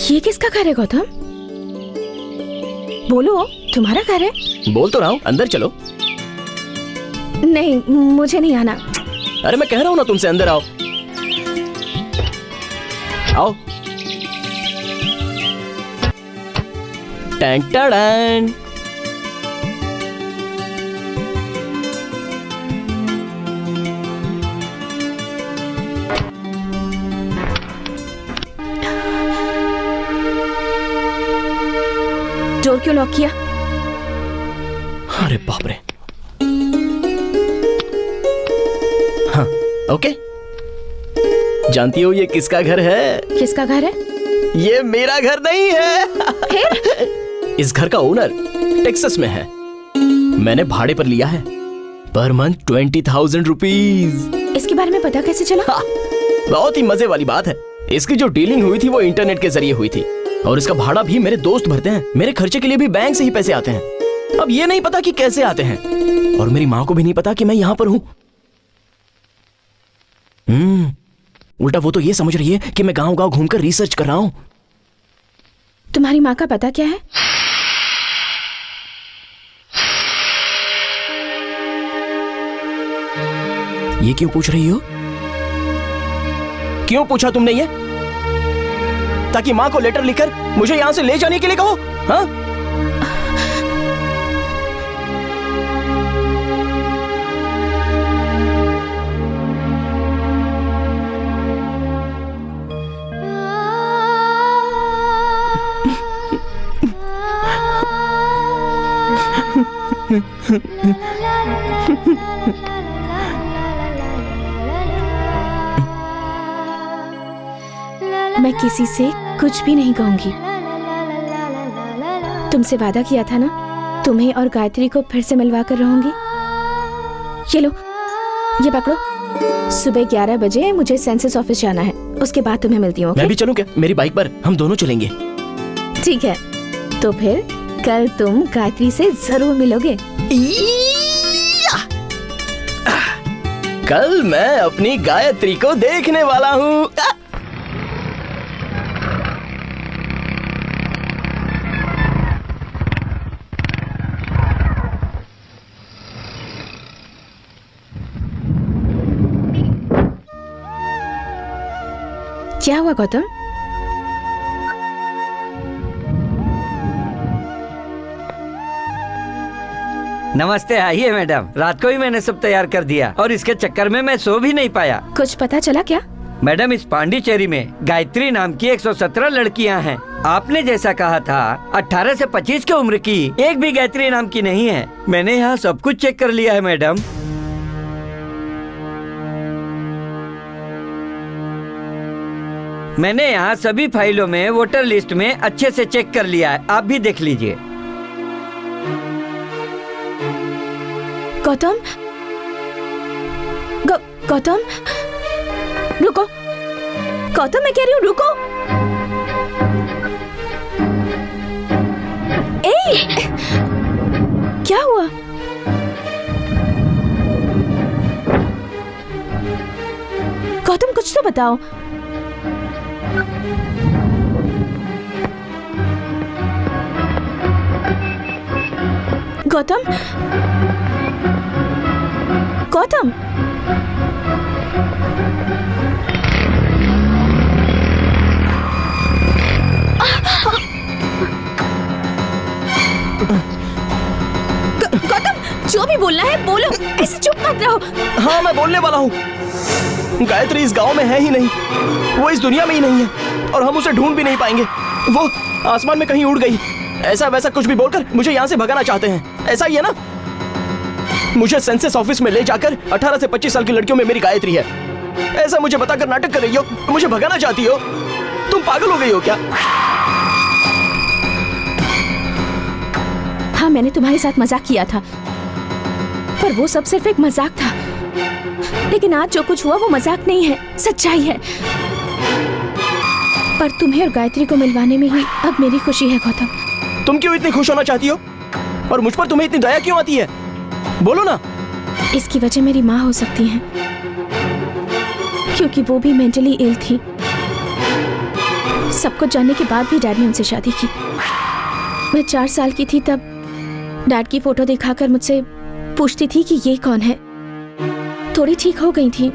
ये किसका घर है गौतम? बोलो, तुम्हारा घर है? बोल तो रहा हूँ, अंदर चलो। नहीं, मुझे नहीं आना। अरे मैं कह रहा हूँ ना तुमसे, अंदर आओ। आओ। टैंक टाड़न। डोर क्यों लॉक किया? अरे बाप रे। हाँ, ओके। जानती हो ये किसका घर है? किसका घर है? ये मेरा घर नहीं है। फिर? इस घर का ओनर टेक्सास में है। मैंने भाड़े पर लिया है, पर मंथ 20,000 रुपीज। इसके बारे में पता कैसे चला? हाँ, बहुत ही मजे वाली बात है। इसकी जो डीलिंग हुई थी वो इंटरनेट के जरिए हुई थी, और इसका भाड़ा भी मेरे दोस्त भरते हैं। मेरे खर्चे के लिए भी बैंक से ही पैसे आते हैं। अब ये नहीं पता कि कैसे आते हैं, और मेरी माँ को भी नहीं पता कि मैं यहाँ पर हूँ। उल्टा वो तो ये समझ रही है कि मैं गांव-गांव घूमकर रिसर्च कर रहा हूँ। तुम्हारी माँ का पता क्या है? ये क्यों पूछ रही हो? क्यों पूछा तुमने ये? ताकि माँ को लेटर लिखकर मुझे यहाँ से ले जाने के लिए कहो? हाँ? मैं किसी से कुछ भी नहीं कहूंगी। तुमसे वादा किया था ना, तुम्हें और गायत्री को फिर से मिलवा कर रहूंगी। ये लो, ये पकड़ो। सुबह 11 बजे मुझे सेंसस ऑफिस जाना है, उसके बाद तुम्हें मिलती हूँ। मैं भी चलूं क्या? मेरी बाइक पर हम दोनों चलेंगे। ठीक है, तो फिर कल तुम गायत्री से जरूर मिलोगे। कल मैं अपनी गायत्री को देखने वाला हूँ। क्या हुआ गौतम? नमस्ते, आइए मैडम। रात को ही मैंने सब तैयार कर दिया और इसके चक्कर में मैं सो भी नहीं पाया। कुछ पता चला क्या? मैडम, इस पांडिचेरी में गायत्री नाम की 117 लड़कियां हैं। आपने जैसा कहा था 18 से 25 की उम्र की एक भी गायत्री नाम की नहीं है। मैंने यहाँ सब कुछ चेक कर लिया है मैडम। मैंने यहाँ सभी फाइलों में वोटर लिस्ट में अच्छे से चेक कर लिया है, आप भी देख लीजिए। गौतम, गौतम रुको। गौतम, मैं कह रही हूँ रुको। ए, क्या हुआ? गौतम, कुछ तो बताओ। गौतम, गौतम, गौतम, जो भी बोलना है बोलो, ऐसे चुप मत रहो। हाँ, मैं बोलने वाला हूँ। गायत्री इस गांव में है ही नहीं, वो इस दुनिया में ही नहीं है और हम उसे ढूंढ भी नहीं पाएंगे। वो आसमान में कहीं उड़ गई। ऐसा वैसा कुछ भी बोलकर मुझे यहाँ से भगाना चाहते हैं, ऐसा ही है ना? मुझे सेंसस ऑफिस में ले जाकर 18 से 25 साल की लड़कियों में मेरी गायत्री है, ऐसा मुझे बताकर नाटक कर रही हो, मुझे भगाना चाहती हो। तुम पागल हो गई हो क्या? हाँ, मैंने तुम्हारे साथ मजाक किया था, पर वो सब सिर्फ एक मजाक था। लेकिन आज जो कुछ हुआ वो मजाक नहीं है, सच्चाई है। पर तुम्हें और गायत्री को मिलवाने में ही अब मेरी खुशी है गौतम। तुम क्यों इतनी खुश होना चाहती हो और मुझ पर तुम्हें इतनी दया क्यों आती है? बोलो ना। इसकी वजह मेरी माँ हो सकती है, क्योंकि वो भी मेंटली इल थी। सब कुछ जानने के बाद भी डैड ने उनसे शादी की। मैं 4 साल की थी तब डैड की फोटो दिखाकर मुझसे पूछती थी कि ये कौन है। थोड़ी ठीक हो गई थी,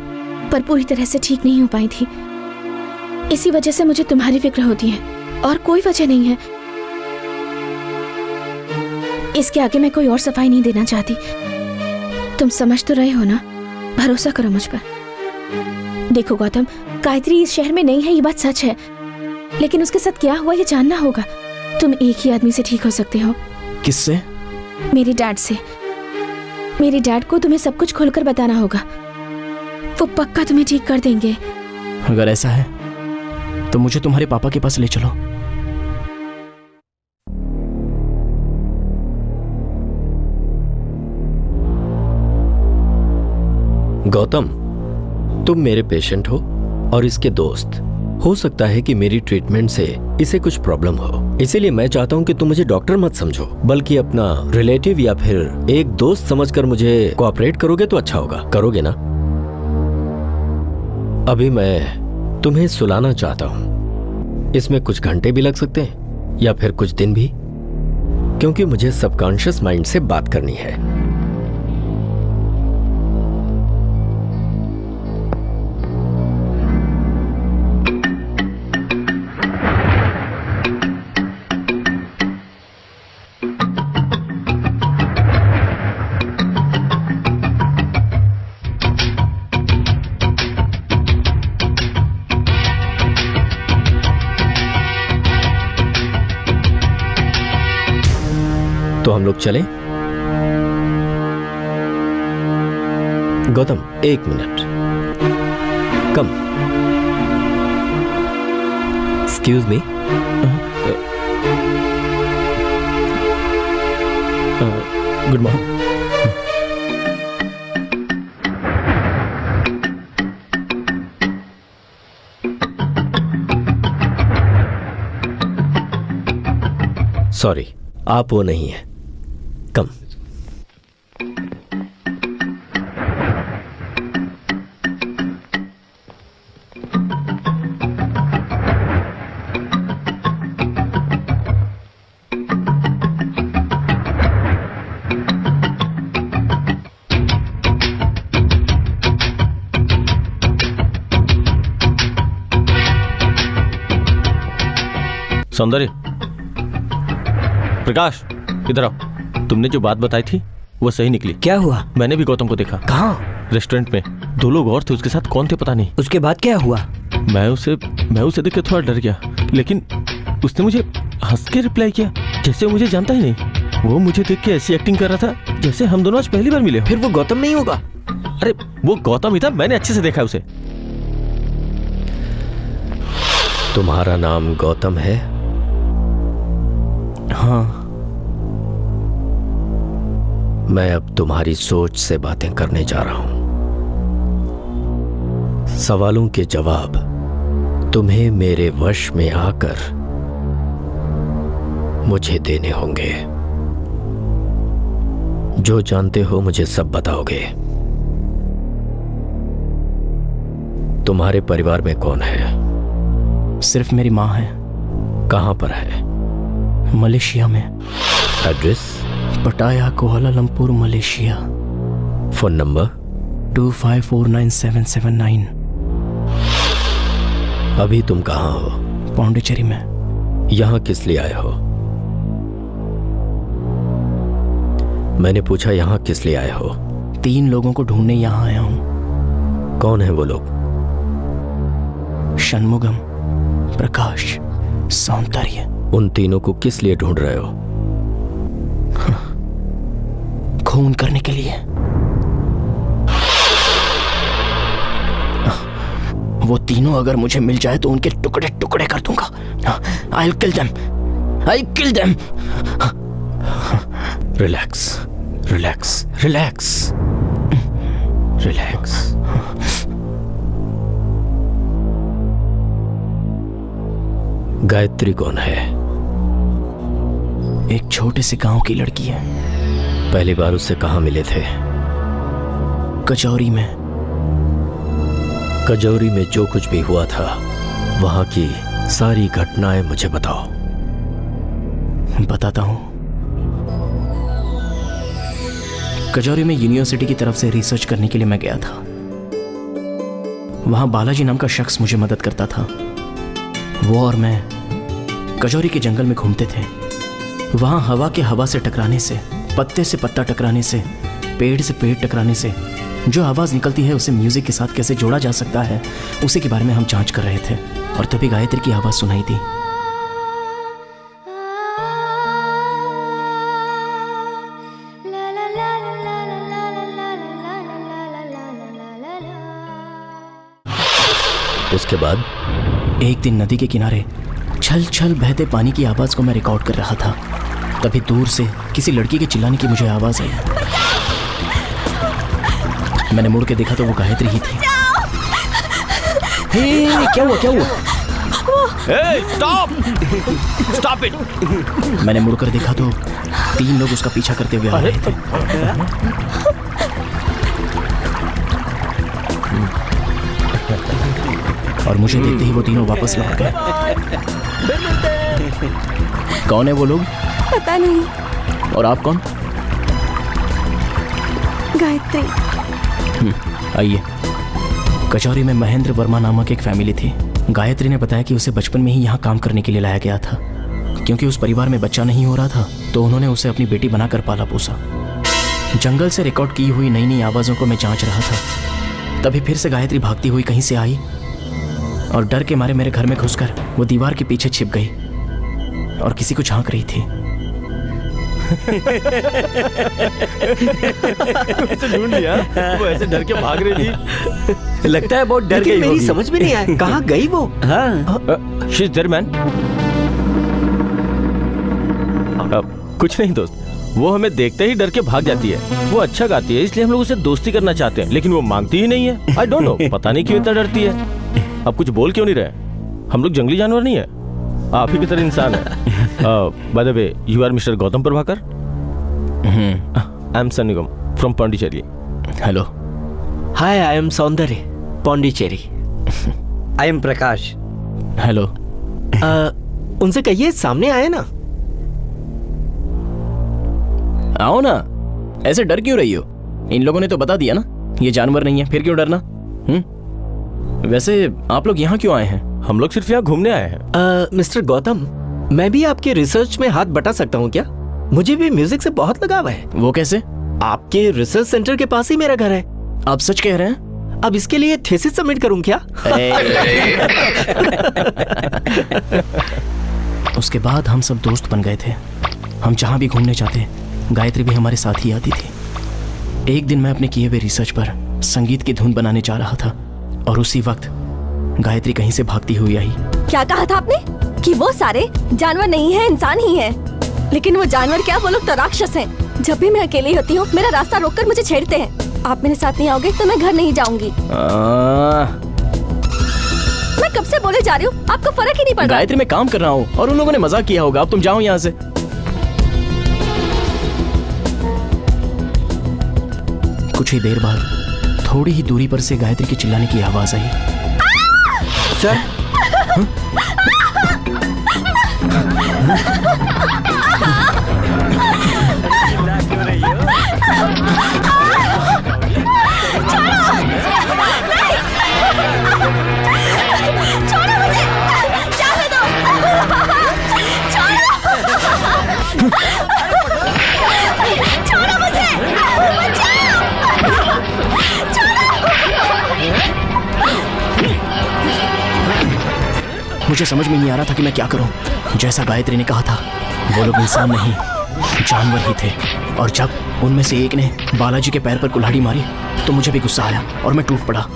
पर पूरी तरह से ठीक नहीं हो पाई थी। इसी वजह से मुझे तुम्हारी फिक्र होती है, और कोई वजह नहीं है। इसके आगे मैं कोई और सफाई नहीं देना चाहती। तुम समझ तो रहे हो ना? भरोसा करो मुझ पर। देखो गौतम, गायत्री इस शहर में नहीं है, ये बात सच है, लेकिन उसके साथ क्या हुआ ये जानना होगा। तुम एक ही आदमी से ठीक हो सकते हो। किससे? मेरे डैड से। मेरे डैड को तुम्हें सब कुछ खोलकर बताना होगा। वो पक्का तुम्हें ठीक कर देंगे। अगर ऐसा है तो मुझे तुम्हारे पापा के पास ले चलो। गौतम, तुम मेरे पेशेंट हो और इसके दोस्त। हो सकता है कि मेरी ट्रीटमेंट से इसे कुछ प्रॉब्लम हो, इसीलिए मैं चाहता हूं कि तुम मुझे डॉक्टर मत समझो, बल्कि अपना रिलेटिव या फिर एक दोस्त समझकर मुझे कोऑपरेट करोगे तो अच्छा होगा। करोगे ना? अभी मैं तुम्हें सुलाना चाहता हूं। इसमें कुछ घंटे भी लग सकते हैं या फिर कुछ दिन भी, क्योंकि मुझे सबकॉन्शियस माइंड से बात करनी है। तो हम लोग चलें? Gautam, 1 minute. Come. Excuse me. Good morning. Sorry, आप वो नहीं है। कम। सौंदर्य, प्रकाश, इधर आओ। तुमने जो बात बताई थी वो सही निकली। क्या हुआ? मैंने भी गौतम को देखा। कहाँ? रेस्टोरेंट में। 2 लोग और थे उसके साथ, कौन थे पता नहीं। उसके बाद क्या हुआ? मैं उसे देख के थोड़ा डर गया, लेकिन उसने मुझे हंस के रिप्लाई किया जैसे मुझे जानता ही नहीं। वो मुझे देख के ऐसी एक्टिंग कर रहा था जैसे हम दोनों आज पहली बार मिले। फिर वो गौतम नहीं होगा? अरे वो गौतम ही था, मैंने अच्छे से देखा उसे। तुम्हारा नाम गौतम है? हाँ। मैं अब तुम्हारी सोच से बातें करने जा रहा हूं। सवालों के जवाब तुम्हें मेरे वश में आकर मुझे देने होंगे। जो जानते हो मुझे सब बताओगे। तुम्हारे परिवार में कौन है? सिर्फ मेरी माँ है। कहां पर है? मलेशिया में। एड्रेस? पटाया, कुआलालंपुर, मलेशिया। Phone number? 25497779। अभी तुम कहां हो? पौंडीचेरी में। यहां किस लिए आए हो? मैंने पूछा यहां किस लिए आए हो? 3 लोगों को ढूंढने यहाँ आया हूँ। कौन है वो लोग? षणमुगम, प्रकाश, सौंदर्य। उन तीनों को किस लिए ढूंढ रहे हो? खून करने के लिए। वो तीनों अगर मुझे मिल जाए तो उनके टुकड़े टुकड़े कर दूंगा। I'll kill them. I'll kill them. Relax, relax, relax, relax. Gayatri कौन है? एक छोटे से गांव की लड़की है। पहली बार उससे कहां मिले थे? कचौरी में। कजौरी में जो कुछ भी हुआ था वहां की सारी घटनाएं मुझे बताओ। बताता हूं। कचौरी में यूनिवर्सिटी की तरफ से रिसर्च करने के लिए मैं गया था। वहां बालाजी नाम का शख्स मुझे मदद करता था। वो और मैं कचौरी के जंगल में घूमते थे। वहां हवा के हवा से टकराने से, पत्ते से पत्ता टकराने से, पेड़ से पेड़ टकराने से जो आवाज निकलती है उसे म्यूजिक के साथ कैसे जोड़ा जा सकता है, उसी के बारे में हम जांच कर रहे थे। और तभी गायत्री की आवाज सुनाई दी। उसके बाद? एक दिन नदी के किनारे छल छल बहते पानी की आवाज को मैं रिकॉर्ड कर रहा था। तभी दूर से किसी लड़की के चिल्लाने की मुझे आवाज आई। मैंने मुड़ के देखा तो वो गायत्री ही थी। क्या हुआ? क्या हुआ? Stop it! मैंने मुड़कर देखा तो 3 लोग उसका पीछा करते हुए आ रहे थे। और मुझे देखते ही वो तीनों वापस लौट गए। कौन है वो लोग? पता नहीं। और आप कौन? गायत्री। आइए। कचौरी में महेंद्र वर्मा नामक एक फैमिली थी। गायत्री ने बताया कि उसे बचपन में ही यहाँ काम करने के लिए लाया गया था। क्योंकि उस परिवार में बच्चा नहीं हो रहा था तो उन्होंने उसे अपनी बेटी बनाकर पाला पोसा। जंगल से रिकॉर्ड की हुई नई नई आवाज़ों को मैं जांच रहा था। तभी फिर से गायत्री भागती हुई कहीं से आई और डर के मारे मेरे घर में घुसकर वो दीवार के पीछे छिप गई और किसी को झांक रही थी। उसे ढूंढ लिया, वो ऐसे डर के भाग रही थी। लगता है बहुत डर गई मेरी होगी। समझ में नहीं आया कहाँ गई वो। हाँ। She is there man. कुछ नहीं दोस्त, वो हमें देखते ही डर के भाग जाती है। वो अच्छा गाती है इसलिए हम लोग उसे दोस्ती करना चाहते हैं, लेकिन वो मांगती ही नहीं है। आई डोंट नो, पता नहीं क्यों इतना डरती है। अब कुछ बोल क्यों नहीं रहे? हम लोग जंगली जानवर नहीं है, आप ही की तरह इंसान है। By the way, you are mister Gautam Prabhakar? I am Shanmugam from Pondicherry. Hello. Hi, I am Soundarya, Pondicherry. I am Prakash. Hello. उनसे कहिए सामने आए ना। आओ ना, ऐसे डर क्यों रही हो? इन लोगों ने तो बता दिया ना ये जानवर नहीं है, फिर क्यों डरना? वैसे आप लोग यहाँ क्यों आए हैं? हम लोग सिर्फ यहाँ घूमने आए हैं। मिस्टर गौतम, मैं भी आपके रिसर्च में हाथ बटा सकता हूँ क्या? मुझे भी म्यूजिक से बहुत लगाव है। वो कैसे? आपके रिसर्च सेंटर के पास ही मेरा घर है। आप सच कह रहे हैं? अब इसके लिए थीसिस सबमिट करूं क्या? उसके बाद हम सब दोस्त बन गए थे। हम जहाँ भी घूमने जाते गायत्री भी हमारे साथ ही आती थी। एक दिन मैं अपने किए हुए रिसर्च पर संगीत की धुन बनाने जा रहा था और उसी वक्त गायत्री कहीं से भागती हुई आई। क्या कहा था आपने कि वो सारे जानवर नहीं है, इंसान ही है? लेकिन वो जानवर क्या, वो लोग तो राक्षस हैं। जब भी मैं अकेली होती हूँ मेरा रास्ता रोककर मुझे छेड़ते हैं। आप मेरे साथ नहीं आओगे तो मैं घर नहीं जाऊंगी। मैं कब से बोले जा रही हूँ, आपको फर्क ही नहीं पड़ रहा। गायत्री मैं काम कर रहा हूँ और उन लोगों ने मजाक किया होगा। अब तुम जाओ यहाँ से। कुछ ही देर बाद थोड़ी ही दूरी पर से गायत्री की चिल्लाने की आवाज आई। सर मुझे समझ में नहीं आ रहा था कि मैं क्या करूं। जैसा गायत्री ने कहा था, वो लोग इंसान नहीं जानवर ही थे। और जब उनमें से एक ने बालाजी के पैर पर कुल्हाड़ी मारी तो मुझे भी गुस्सा आया और मैं टूट पड़ा।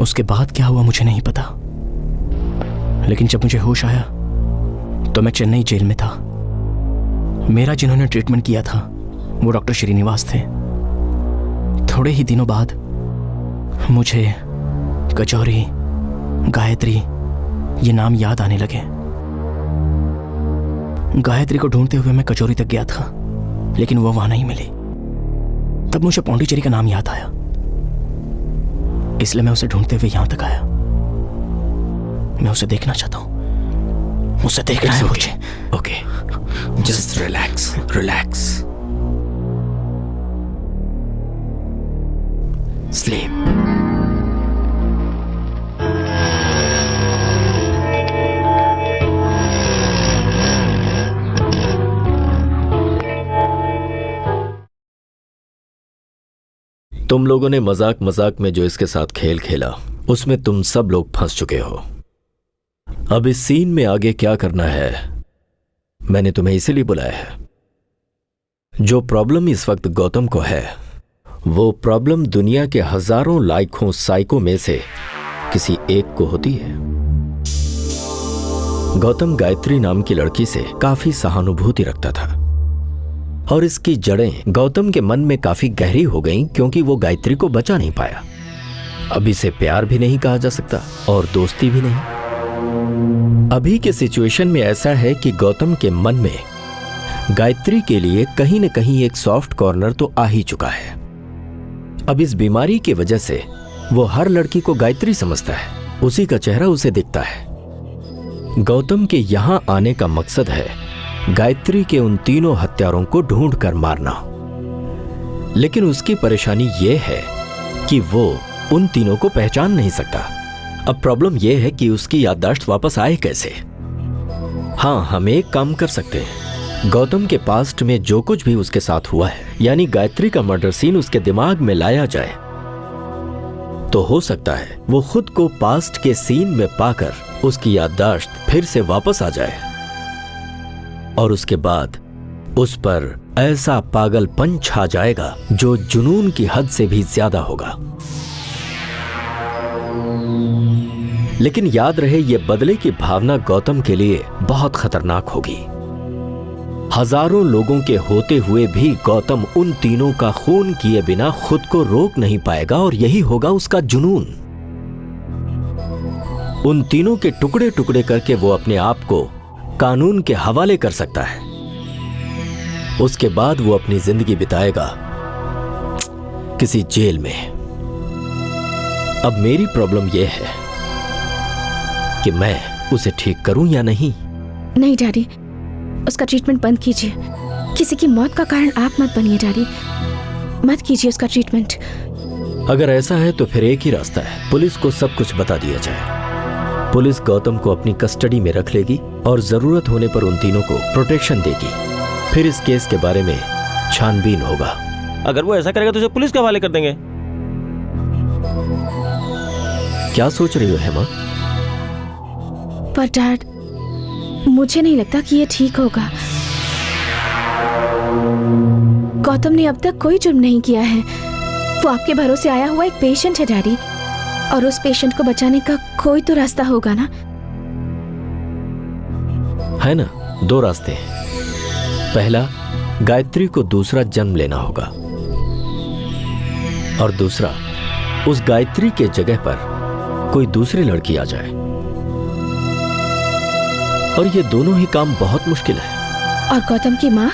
उसके बाद क्या हुआ मुझे नहीं पता, लेकिन जब मुझे होश आया तो मैं चेन्नई जेल में था। मेरा जिन्होंने ट्रीटमेंट किया था वो डॉक्टर श्रीनिवास थे। थोड़े ही दिनों बाद मुझे कचौरी, गायत्री ये नाम याद आने लगे। गायत्री को ढूंढते हुए मैं कचौरी तक गया था, लेकिन वो वहां नहीं मिली। तब मुझे पौंडीचेरी का नाम याद आया, इसलिए मैं उसे ढूंढते हुए यहां तक आया। मैं उसे देखना चाहता हूं, उसे देखना है मुझे। Okay, just relax relax, sleep. तुम लोगों ने मजाक मजाक में जो इसके साथ खेल खेला उसमें तुम सब लोग फंस चुके हो। अब इस सीन में आगे क्या करना है मैंने तुम्हें इसीलिए बुलाया है। जो प्रॉब्लम इस वक्त गौतम को है वो प्रॉब्लम दुनिया के हजारों लाखों साइको में से किसी एक को होती है। गौतम गायत्री नाम की लड़की से काफी सहानुभूति रखता था। और इसकी जड़ें गौतम के मन में काफी गहरी हो गईं क्योंकि वो गायत्री को बचा नहीं पाया। अब इसे प्यार भी नहीं कहा जा सकता और दोस्ती भी नहीं। अभी के सिचुएशन में ऐसा है कि गौतम के मन में गायत्री के लिए कहीं न कहीं एक सॉफ्ट कॉर्नर तो आ ही चुका है। अब इस बीमारी की वजह से वो हर लड़की को गायत्री समझता है, उसी का चेहरा उसे दिखता है। गौतम के यहां आने का मकसद है गायत्री के उन तीनों हत्यारों को ढूंढ कर मारना। लेकिन उसकी परेशानी यह है कि वो उन तीनों को पहचान नहीं सकता। अब प्रॉब्लम यह है कि उसकी याददाश्त वापस आए कैसे। हाँ, हम एक काम कर सकते हैं। गौतम के पास्ट में जो कुछ भी उसके साथ हुआ है, यानी गायत्री का मर्डर सीन उसके दिमाग में लाया जाए, तो हो सकता है वो खुद को पास्ट के सीन में पाकर उसकी याददाश्त फिर से वापस आ जाए और उसके बाद उस पर ऐसा पागलपन छा जाएगा जो जुनून की हद से भी ज्यादा होगा। लेकिन याद रहे, यह बदले की भावना गौतम के लिए बहुत खतरनाक होगी। हजारों लोगों के होते हुए भी गौतम उन तीनों का खून किए बिना खुद को रोक नहीं पाएगा और यही होगा उसका जुनून। उन तीनों के टुकड़े टुकड़े करके वो अपने आप को कानून के हवाले कर सकता है। उसके बाद वो अपनी जिंदगी बिताएगा किसी जेल में। अब मेरी प्रॉब्लम यह है कि मैं उसे ठीक करूं या नहीं। नहीं डैडी, उसका ट्रीटमेंट बंद कीजिए। किसी की मौत का कारण आप मत बनिए डैडी, मत कीजिए उसका ट्रीटमेंट। अगर ऐसा है तो फिर एक ही रास्ता है, पुलिस को सब कुछ बता दिया जाए। पुलिस गौतम को अपनी कस्टडी में रख लेगी और जरूरत होने पर उन तीनों को प्रोटेक्शन देगी। फिर इस केस के बारे में छानबीन होगा। अगर वो ऐसा करेगा तो उसे पुलिस के हवाले कर देंगे। क्या सोच रही हो हेमा? पर डैड, मुझे नहीं लगता कि ये ठीक होगा। गौतम ने अब तक कोई जुर्म नहीं किया है। वो आपके भरोसे आया हुआ एक पेशेंट है डैडी, और उस पेशेंट को बचाने का कोई तो रास्ता होगा ना? है ना, दो रास्ते हैं। पहला, गायत्री को दूसरा जन्म लेना होगा, और दूसरा, उस गायत्री के जगह पर कोई दूसरी लड़की आ जाए। और ये दोनों ही काम बहुत मुश्किल है। और गौतम की माँ?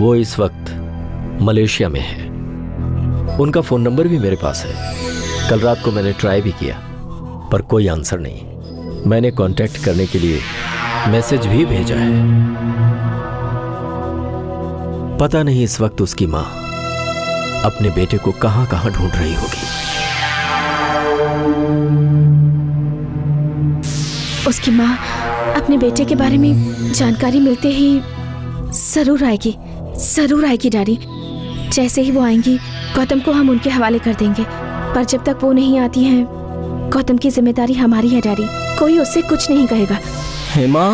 वो इस वक्त मलेशिया में है। उनका फोन नंबर भी मेरे पास है। कल रात को मैंने ट्राई भी किया पर कोई आंसर नहीं। मैंने कांटेक्ट करने के लिए मैसेज भी भेजा है। पता नहीं इस वक्त उसकी माँ अपने बेटे को कहां कहां ढूंढ रही होगी। उसकी माँ अपने बेटे के बारे में जानकारी मिलते ही जरूर आएगी डैडी। जैसे ही वो आएंगी गौतम को हम उनके हवाले कर देंगे, पर जब तक वो नहीं आती हैं गौतम की जिम्मेदारी हमारी है डैडी। कोई उससे कुछ नहीं कहेगा। हेमा,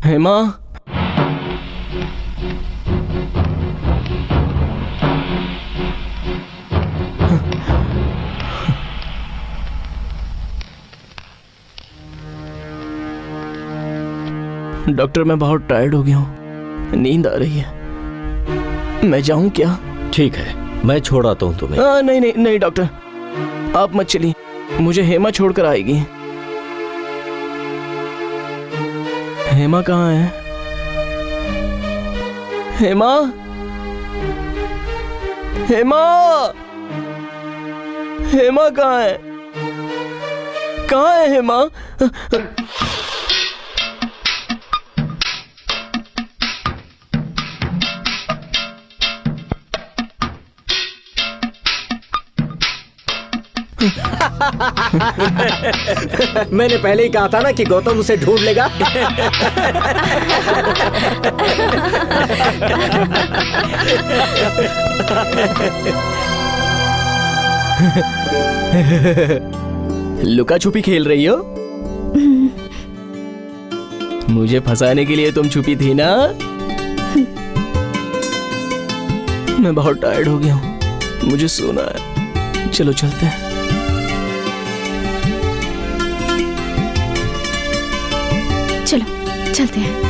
हेमा, डॉक्टर मैं बहुत टायर्ड हो गया हूँ, नींद आ रही है। मैं जाऊँ क्या? ठीक है, मैं छोड़ आता हूँ तुम्हें। नहीं नहीं नहीं डॉक्टर, आप मत चलिए, मुझे हेमा छोड़कर आएगी। हेमा कहाँ है? हेमा, हेमा, हेमा कहाँ है? कहाँ है हेमा? मैंने पहले ही कहा था ना कि गौतम उसे ढूंढ लेगा। लुका छुपी खेल रही हो? मुझे फंसाने के लिए तुम छुपी थी ना? मैं बहुत टायर्ड हो गया हूँ, मुझे सोना है। चलो चलते हैं। चलो चलते हैं।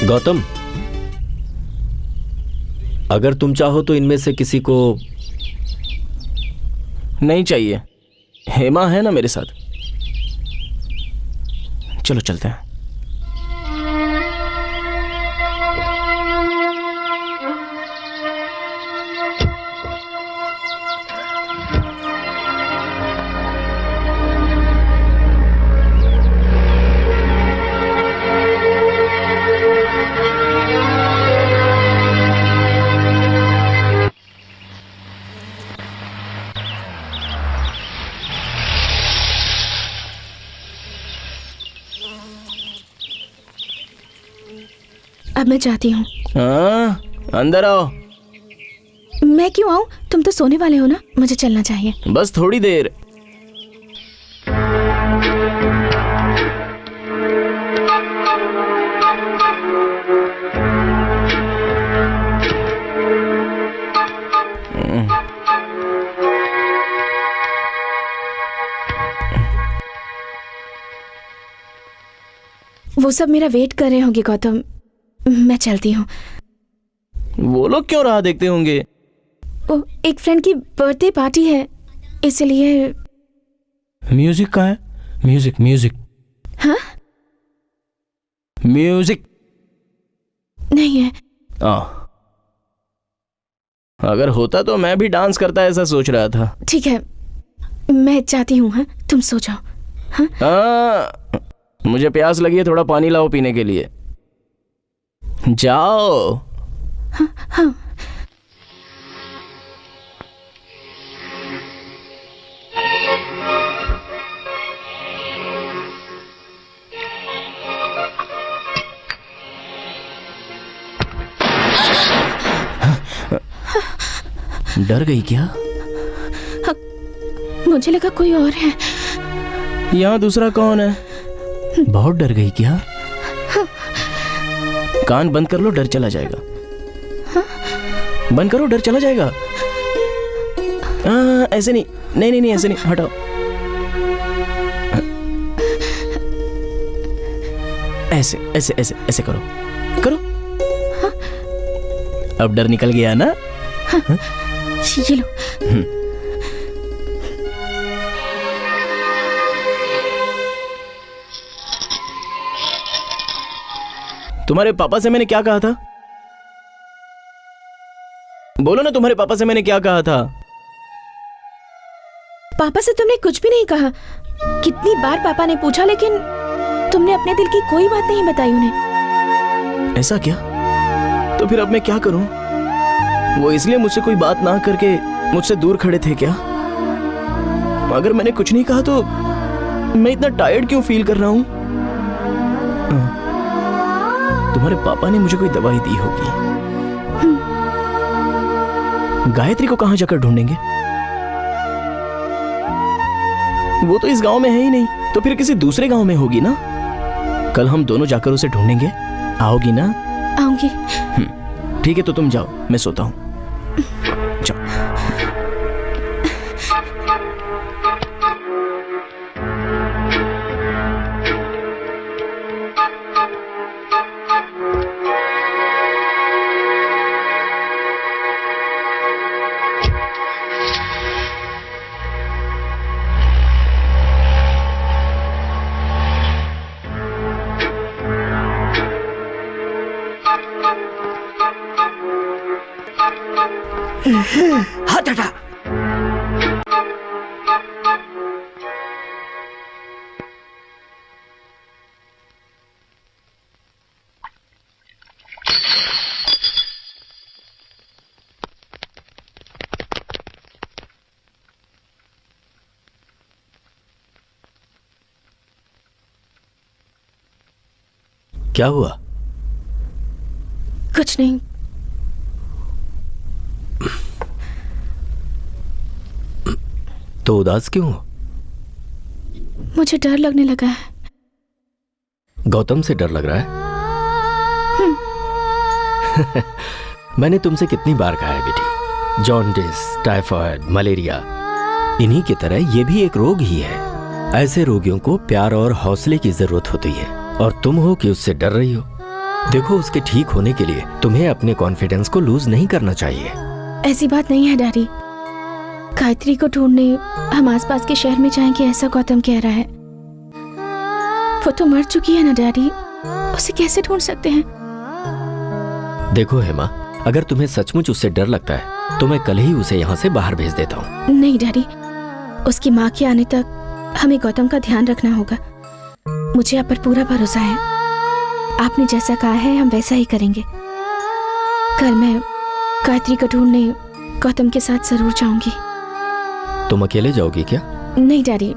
गौतम, अगर तुम चाहो तो इनमें से किसी को। नहीं चाहिए, हेमा है ना मेरे साथ। चलो चलते हैं। अब मैं जाती हूँ। हाँ, अंदर आओ। मैं क्यों आऊँ? तुम तो सोने वाले हो ना, मुझे चलना चाहिए। बस थोड़ी देर। वो सब मेरा वेट कर रहे होंगे गौतम, मैं चलती हूँ। वो लोग क्यों राह देखते होंगे? ओ, एक फ्रेंड की बर्थडे पार्टी है, इसलिए। म्यूजिक का है? Music music. हाँ? म्यूजिक नहीं है। अगर होता तो मैं भी डांस करता ऐसा सोच रहा था। ठीक है, मैं जाती हूँ। हाँ, तुम सो जाओ। हाँ, मुझे प्यास लगी है, थोड़ा पानी लाओ पीने के लिए। जाओ। हाँ हाँ। डर गई क्या? मुझे लगा कोई और है। यहाँ दूसरा कौन है? बहुत डर गई क्या? कान बंद कर लो, डर चला जाएगा। बंद करो, डर चला जाएगा। ऐसे नहीं, नहीं नहीं नहीं, ऐसे नहीं, हटाओ। ऐसे ऐसे ऐसे ऐसे करो, करो। अब डर निकल गया ना? ये लो। तुम्हारे पापा से मैंने क्या कहा था? बोलो ना, तुम्हारे पापा से मैंने क्या कहा था? पापा से तुमने कुछ भी नहीं कहा। कितनी बार पापा ने पूछा, लेकिन तुमने अपने दिल की कोई बात नहीं बताई उन्हें। ऐसा क्या? तो फिर अब मैं क्या करूं? वो इसलिए मुझसे कोई बात ना करके मुझसे दूर खड़े थे क्या? अगर मैंने कुछ नहीं कहा तो मैं इतना टायर्ड क्यों फील कर रहा हूं? तुम्हारे पापा ने मुझे कोई दवाई दी होगी। गायत्री को कहां जाकर ढूंढेंगे? वो तो इस गांव में है ही नहीं, तो फिर किसी दूसरे गांव में होगी ना। कल हम दोनों जाकर उसे ढूंढेंगे। आओगी ना? आऊंगी। ठीक है, तो तुम जाओ, मैं सोता हूं। जाओ। हाथ हटा। क्या हुआ? कुछ नहीं। तो उदास क्यों हो? मुझे डर लगने लगा है। गौतम से डर लग रहा है? मैंने तुमसे कितनी बार कहा है बेटी, जॉन्डिस, टाइफाइड, मलेरिया, इन्हीं की तरह ये भी एक रोग ही है। ऐसे रोगियों को प्यार और हौसले की जरूरत होती है और तुम हो कि उससे डर रही हो। देखो, उसके ठीक होने के लिए तुम्हें अपने कॉन्फिडेंस को लूज नहीं करना चाहिए। ऐसी बात नहीं है डैडी। गायत्री को ढूंढने हम आसपास के शहर में जाएंगे ऐसा गौतम कह रहा है। वो तो मर चुकी है ना डैडी, उसे कैसे ढूंढ सकते हैं? देखो हेमा, अगर तुम्हें सचमुच उससे डर लगता है तो मैं कल ही उसे यहाँ से बाहर भेज देता हूँ। नहीं डैडी, उसकी माँ के आने तक हमें गौतम का ध्यान रखना होगा। मुझे आप पर पूरा भरोसा है। आपने जैसा कहा है हम वैसा ही करेंगे। कल मैं गायत्री को ढूंढने गौतम के साथ जरूर जाऊंगी। तुम अकेले जाओगी क्या? नहीं डैडी,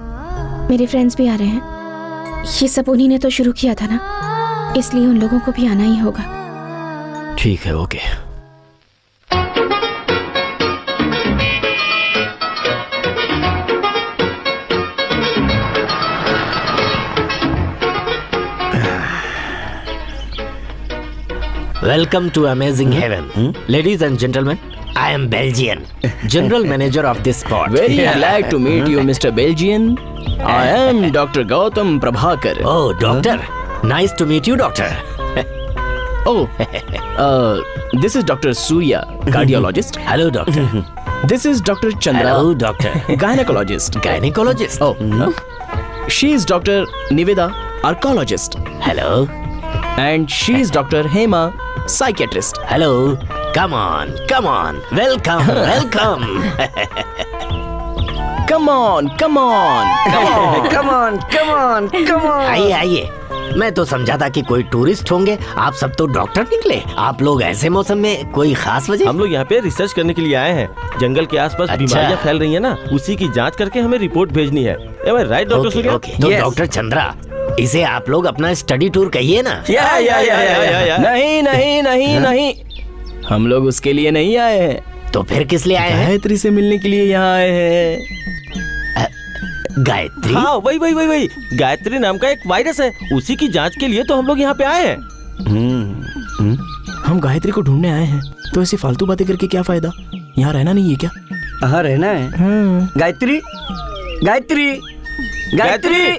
मेरे फ्रेंड्स भी आ रहे हैं। ये सब उन्हीं ने तो शुरू किया था ना, इसलिए उन लोगों को भी आना ही होगा। ठीक है, okay. Welcome to Amazing Heaven. Ladies and gentlemen, I am Belgian, General Manager of this spot. Very glad to meet you, Mr. Belgian. I am Dr. Gautam Prabhakar. Oh, doctor. Nice to meet you, doctor. This is Dr. Suya, cardiologist. Hello, doctor. This is Dr. Chandra, Hello, doctor. gynecologist. Gynecologist. She is Dr. Niveda, archaeologist. Hello. And she is Dr. Hema, psychiatrist. Hello. Come on, come on. Welcome, welcome. Come on, come on, come on. Come on come on come on. आइए आइए। मैं तो समझा था कि कोई tourist होंगे, आप सब तो डॉक्टर निकले। आप लोग ऐसे मौसम में, कोई खास वजह? हम लोग यहाँ पे रिसर्च करने के लिए आए हैं। जंगल के आसपास अच्छा। बीमारियाँ फैल रही है ना, उसी की जांच करके हमें रिपोर्ट भेजनी है। Right doctor Surya? तो डॉक्टर चंद्रा, इसे आप लोग अपना स्टडी टूर कहिए ना। या। नहीं नहीं नहीं नहीं, हम लोग उसके लिए नहीं आए हैं। तो फिर किस लिए आए हैं? गायत्री से मिलने के लिए यहाँ आए हैं। गायत्री? हाँ, वही गायत्री नाम का एक वायरस है, उसी की जांच के लिए तो हम लोग यहाँ पे आए हैं। हम गायत्री को ढूंढने आए हैं, तो ऐसी फालतू बातें करके क्या फायदा? यहाँ रहना नहीं है क्या? हाँ रहना है। गायत्री गायत्री गायत्री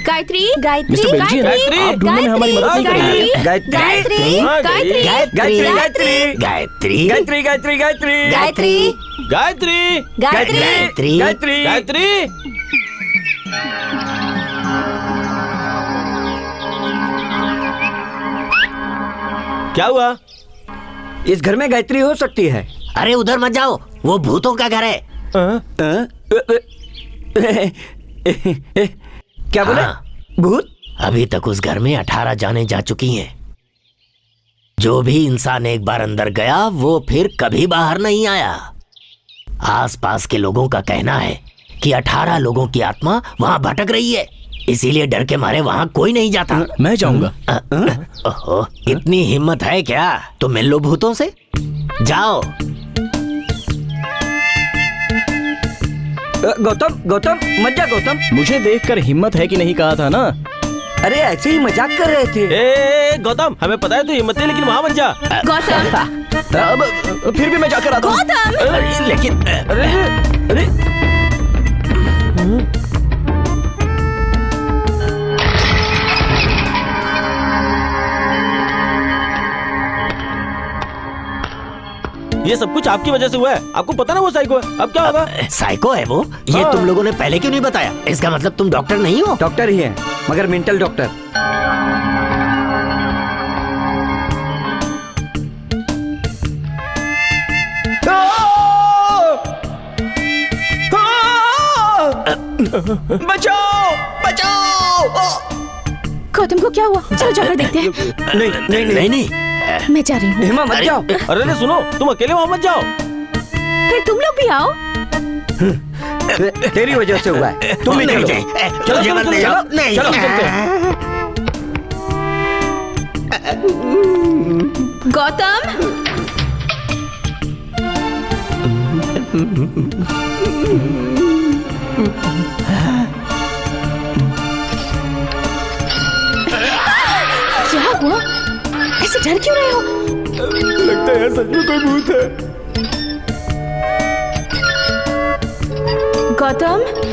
गायत्री, मिस्टर बेल्जियन, आप ढूंढने में हमारी मदद नहीं करेंगे। गायत्री गायत्री, गायत्री, गायत्री गायत्री गायत्री? गायत्री गायत्री गायत्री गायत्री, गायत्री, गायत्री, गायत्री गायत्री। क्या हुआ? इस घर में गायत्री हो सकती है। अरे उधर मत जाओ, वो भूतों का घर है। क्या बोले? हाँ। भूत? अभी तक उस घर में 18 जाने जा चुकी हैं। जो भी इंसान एक बार अंदर गया वो फिर कभी बाहर नहीं आया। आसपास के लोगों का कहना है कि 18 लोगों की आत्मा वहां भटक रही है, इसीलिए डर के मारे वहां कोई नहीं जाता। मैं जाऊंगा। ओहो, इतनी हिम्मत है क्या? तो मिल लो भूतों से, जाओ। गौतम गौतम मत जा गौतम। मुझे देखकर हिम्मत है कि नहीं कहा था ना। अरे ऐसे ही मजाक कर रहे थे। ए गौतम, हमें पता है तू हिम्मत है, लेकिन वहां मत जा। गौतम, फिर भी मैं जाकर आता हूँ। गौतम, लेकिन अरे ये सब कुछ आपकी वजह से हुआ है। आपको पता ना वो साइको है। अब क्या होगा? साइको है वो? ये हाँ। तुम लोगों ने पहले क्यों नहीं बताया? इसका मतलब तुम डॉक्टर नहीं हो? डॉक्टर ही है, मगर मेंटल डॉक्टर। बचाओ बचाओ। गौतम को क्या हुआ? चलो जाकर देखते हैं। नहीं नहीं नहीं नहीं, मैं जा रही हूँ। हेमा मत जाओ। अरे नहीं, सुनो, तुम अकेले वहां मत जाओ। फिर तुम लोग भी आओ। तेरी वजह से हुआ है। तुम ही नहीं, चलो। नहीं, चलो, मुझे चलो, मत ले चलो, जाओ। नहीं, चलो, गौतम, क्या हुआ? ऐसे डर क्यों रहे हो? लगता है सच में कोई भूत है। गौतम